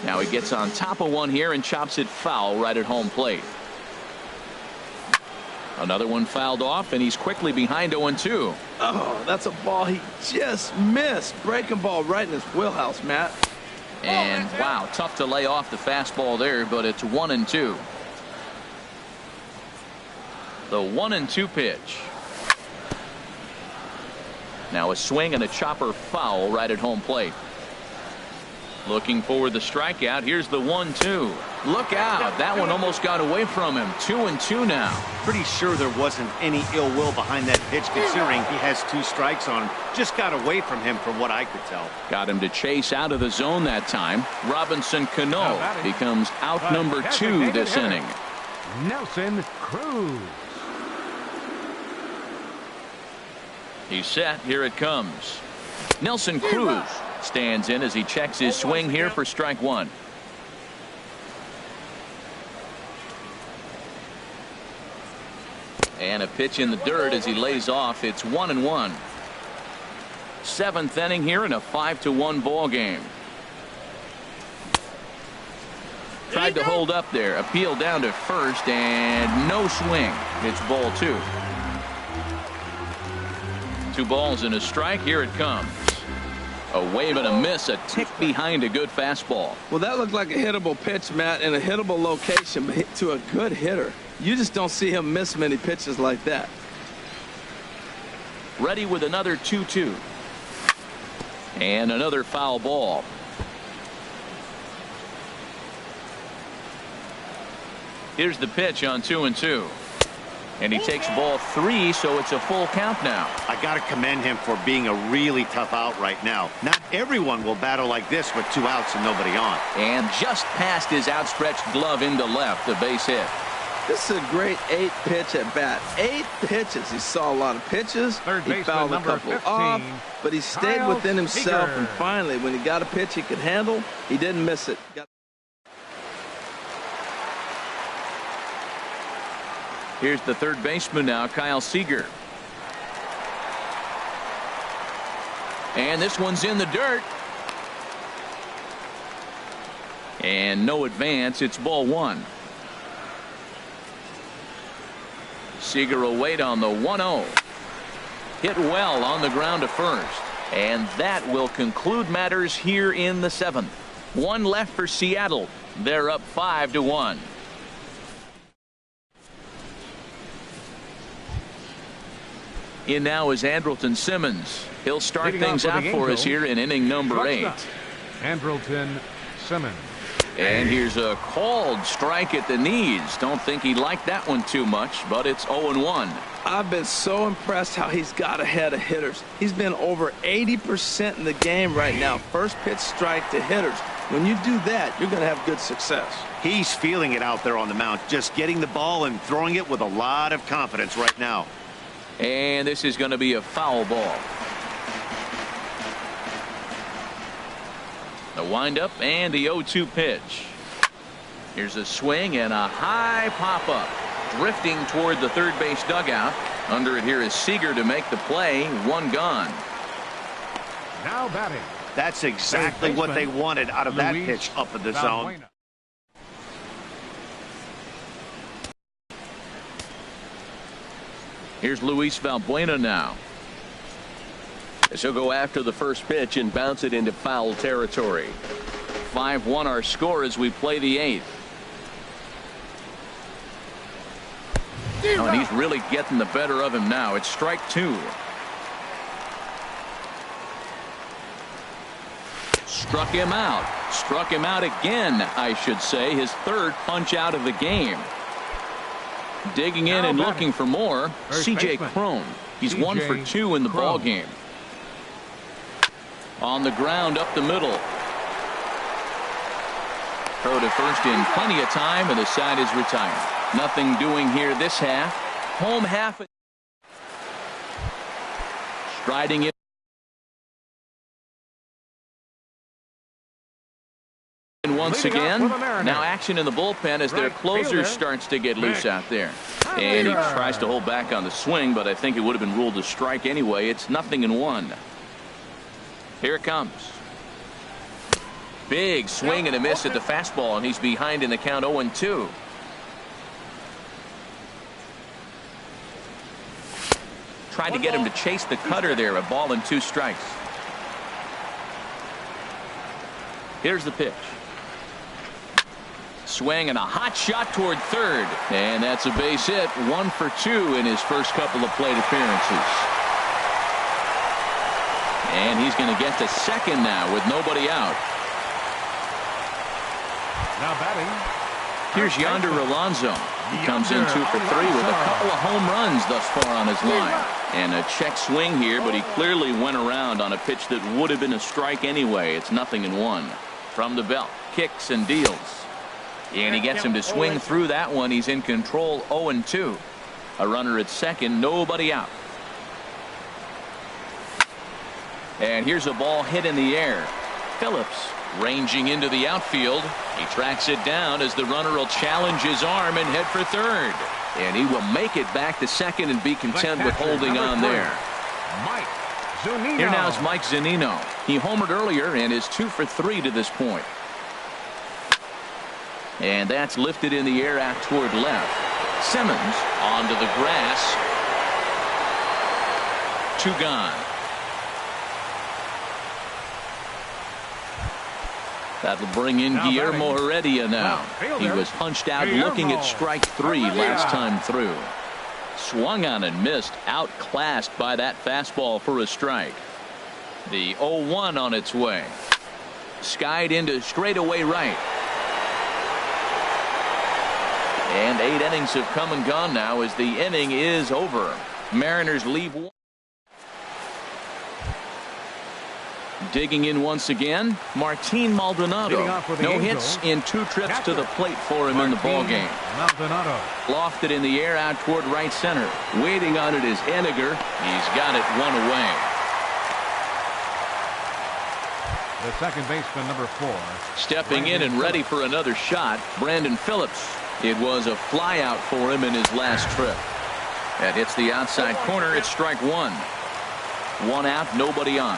A: Now he gets on top of one here and chops it foul right at home plate. Another one fouled off, and he's quickly behind 0-2.
D: Oh, that's a ball he just missed. Breaking ball right in his wheelhouse, Matt.
A: And wow, tough to lay off the fastball there, but it's 1-2. The 1-2 pitch. Now a swing and a chopper foul right at home plate. Looking for the strikeout. Here's the 1-2. Look out. That one almost got away from him. 2-2 now.
C: Pretty sure there wasn't any ill will behind that pitch, considering he has 2 strikes on him. Just got away from him from what I could tell.
A: Got him to chase out of the zone that time. Robinson Cano becomes out number 2 this inning.
B: Nelson Cruz.
A: He's set. Here it comes. Nelson Cruz stands in as he checks his swing here for strike 1. And a pitch in the dirt as he lays off. It's 1-1. 7th inning here in a 5-1 ball game. Tried to hold up there. Appeal down to first and no swing. It's ball 2. 2 balls and a strike. Here it comes. A wave and a miss, a tick behind a good fastball.
D: Well, that looked like a hittable pitch, Matt, in a hittable location, but to a good hitter. You just don't see him miss many pitches like that.
A: Ready with another 2-2. And another foul ball. Here's the pitch on 2-2. And he takes ball 3, so it's a full count now.
C: I got to commend him for being a really tough out right now. Not everyone will battle like this with 2 outs and nobody on.
A: And just past his outstretched glove into left, a base hit.
D: This is a great 8-pitch at bat. 8 pitches. He saw a lot of pitches. He fouled a couple off, but he stayed within himself. And finally, when he got a pitch he could handle, he didn't miss it.
A: Here's the third baseman now, Kyle Seager. And this one's in the dirt. And no advance. It's ball 1. Seager will wait on the 1-0. Hit well on the ground to first. And that will conclude matters here in the 7th. 1 left for Seattle. They're up 5-1. In now is Andrelton Simmons. He'll start things out for us here in inning number 8.
B: Andrelton Simmons.
A: And here's a called strike at the knees. Don't think he liked that one too much, but it's 0-1.
D: I've been so impressed how he's got ahead of hitters. He's been over 80% in the game right now. First pitch strike to hitters. When you do that, you're going to have good success.
C: He's feeling it out there on the mound, just getting the ball and throwing it with a lot of confidence right now.
A: And this is going to be a foul ball. The windup and the 0-2 pitch. Here's a swing and a high pop-up. Drifting toward the third base dugout. Under it here is Seager to make the play. 1 gone.
B: Now batting.
C: That's exactly what they wanted out of that pitch up in the zone.
A: Here's Luis Valbuena now. As he'll go after the first pitch and bounce it into foul territory. 5-1 our score as we play the 8th. Oh, and he's really getting the better of him now. It's strike 2. Struck him out. Struck him out again, I should say. His 3rd punch out of the game. Digging in and looking for more. C.J. Cron. He's 1 for 2 in the ball game. On the ground up the middle. Throw to first in plenty of time, and the side is retired. Nothing doing here this half. Home half. Striding in once again. Now action in the bullpen as their closer starts to get loose out there. And he tries to hold back on the swing, but I think it would have been ruled a strike anyway. It's 0-1. Here it comes. Big swing and a miss at the fastball, and he's behind in the count 0-2. Tried to get him to chase the cutter there. A ball and 2 strikes. Here's the pitch. Swing and a hot shot toward third. And that's a base hit. 1 for 2 in his first couple of plate appearances. And he's going to get to second now with nobody out.
B: Now batting.
A: Here's Yonder Alonso. He comes in 2 for 3 with a couple of home runs thus far on his line. And a check swing here, but he clearly went around on a pitch that would have been a strike anyway. It's 0-1. From the belt, kicks and deals. And he gets him to swing through that one. He's in control, 0-2. A runner at second, nobody out. And here's a ball hit in the air. Phillips ranging into the outfield. He tracks it down as the runner will challenge his arm and head for third. And he will make it back to second and be content with holding on there.
B: Mike Zunino.
A: Here now is Mike Zunino. He homered earlier and is 2 for 3 to this point. And that's lifted in the air out toward left. Simmons onto the grass. 2 gone. That'll bring in Guillermo Heredia now. He was punched out looking at strike 3 last time through. Swung on and missed, outclassed by that fastball for a strike. The 0-1 on its way. Skied into straightaway right. And 8 innings have come and gone now as the inning is over. Mariners leave 1. Digging in once again, Martin Maldonado. No hits in 2 trips to the plate for him in the ballgame.
B: Maldonado.
A: Lofted in the air out toward right center. Waiting on it is Henniger. He's got it 1 away.
B: The second baseman, number 4.
A: Stepping in and ready for another shot, Brandon Phillips. It was a fly out for him in his last trip. That hits the outside corner. It's strike 1. 1 out, nobody on.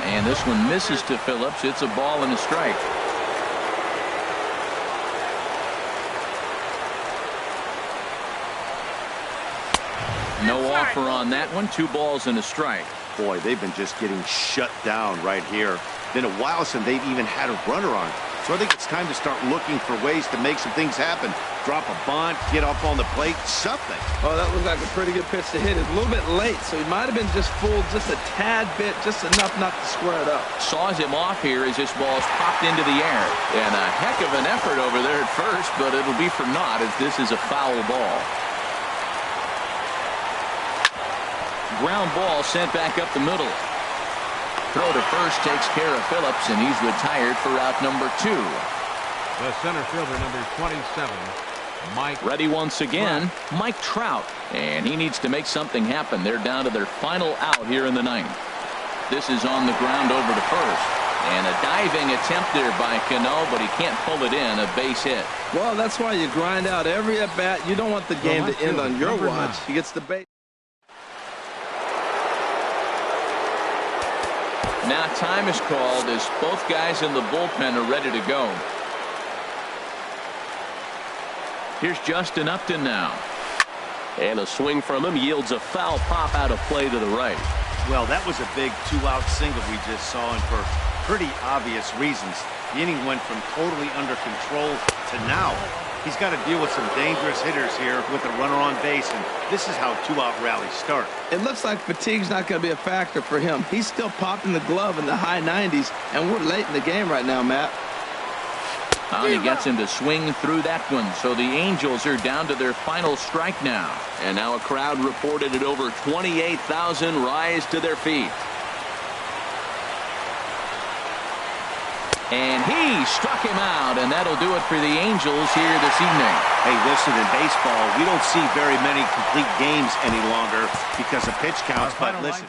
A: And this one misses to Phillips. It's a ball and a strike. No offer on that one. 2 balls and a strike.
C: Boy, they've been just getting shut down right here. Been a while since they've even had a runner on. So I think it's time to start looking for ways to make some things happen. Drop a bunt, get up on the plate, something.
D: Oh, that looked like a pretty good pitch to hit. It's a little bit late, so he might have been just fooled just a tad bit, just enough not to square it up.
A: Saws him off here as this ball's popped into the air. And a heck of an effort over there at first, but it'll be for naught as this is a foul ball. Ground ball sent back up the middle. Throw to first takes care of Phillips, and he's retired for out number 2.
B: The center fielder, number 27, Mike.
A: Ready once again, Mike Trout. And he needs to make something happen. They're down to their final out here in the 9th. This is on the ground over to first. And a diving attempt there by Cano, but he can't pull it in. A base hit.
D: Well, that's why you grind out every at-bat. You don't want the game to end on your watch. He gets the base.
A: Now time is called as both guys in the bullpen are ready to go. Here's Justin Upton now.
F: And a swing from him yields a foul pop out of play to the right.
C: Well, that was a big 2-out single we just saw, and for pretty obvious reasons. The inning went from totally under control to now. He's got to deal with some dangerous hitters here with a runner on base, and this is how 2-out rallies start.
D: It looks like fatigue's not going to be a factor for him. He's still popping the glove in the high 90s, and we're late in the game right now, Matt.
A: He gets him to swing through that one. So the Angels are down to their final strike now. And now a crowd reported at over 28,000 rise to their feet. And he struck him out, and that'll do it for the Angels here this evening.
C: Hey, listen, in baseball, we don't see very many complete games any longer because of pitch counts, but listen.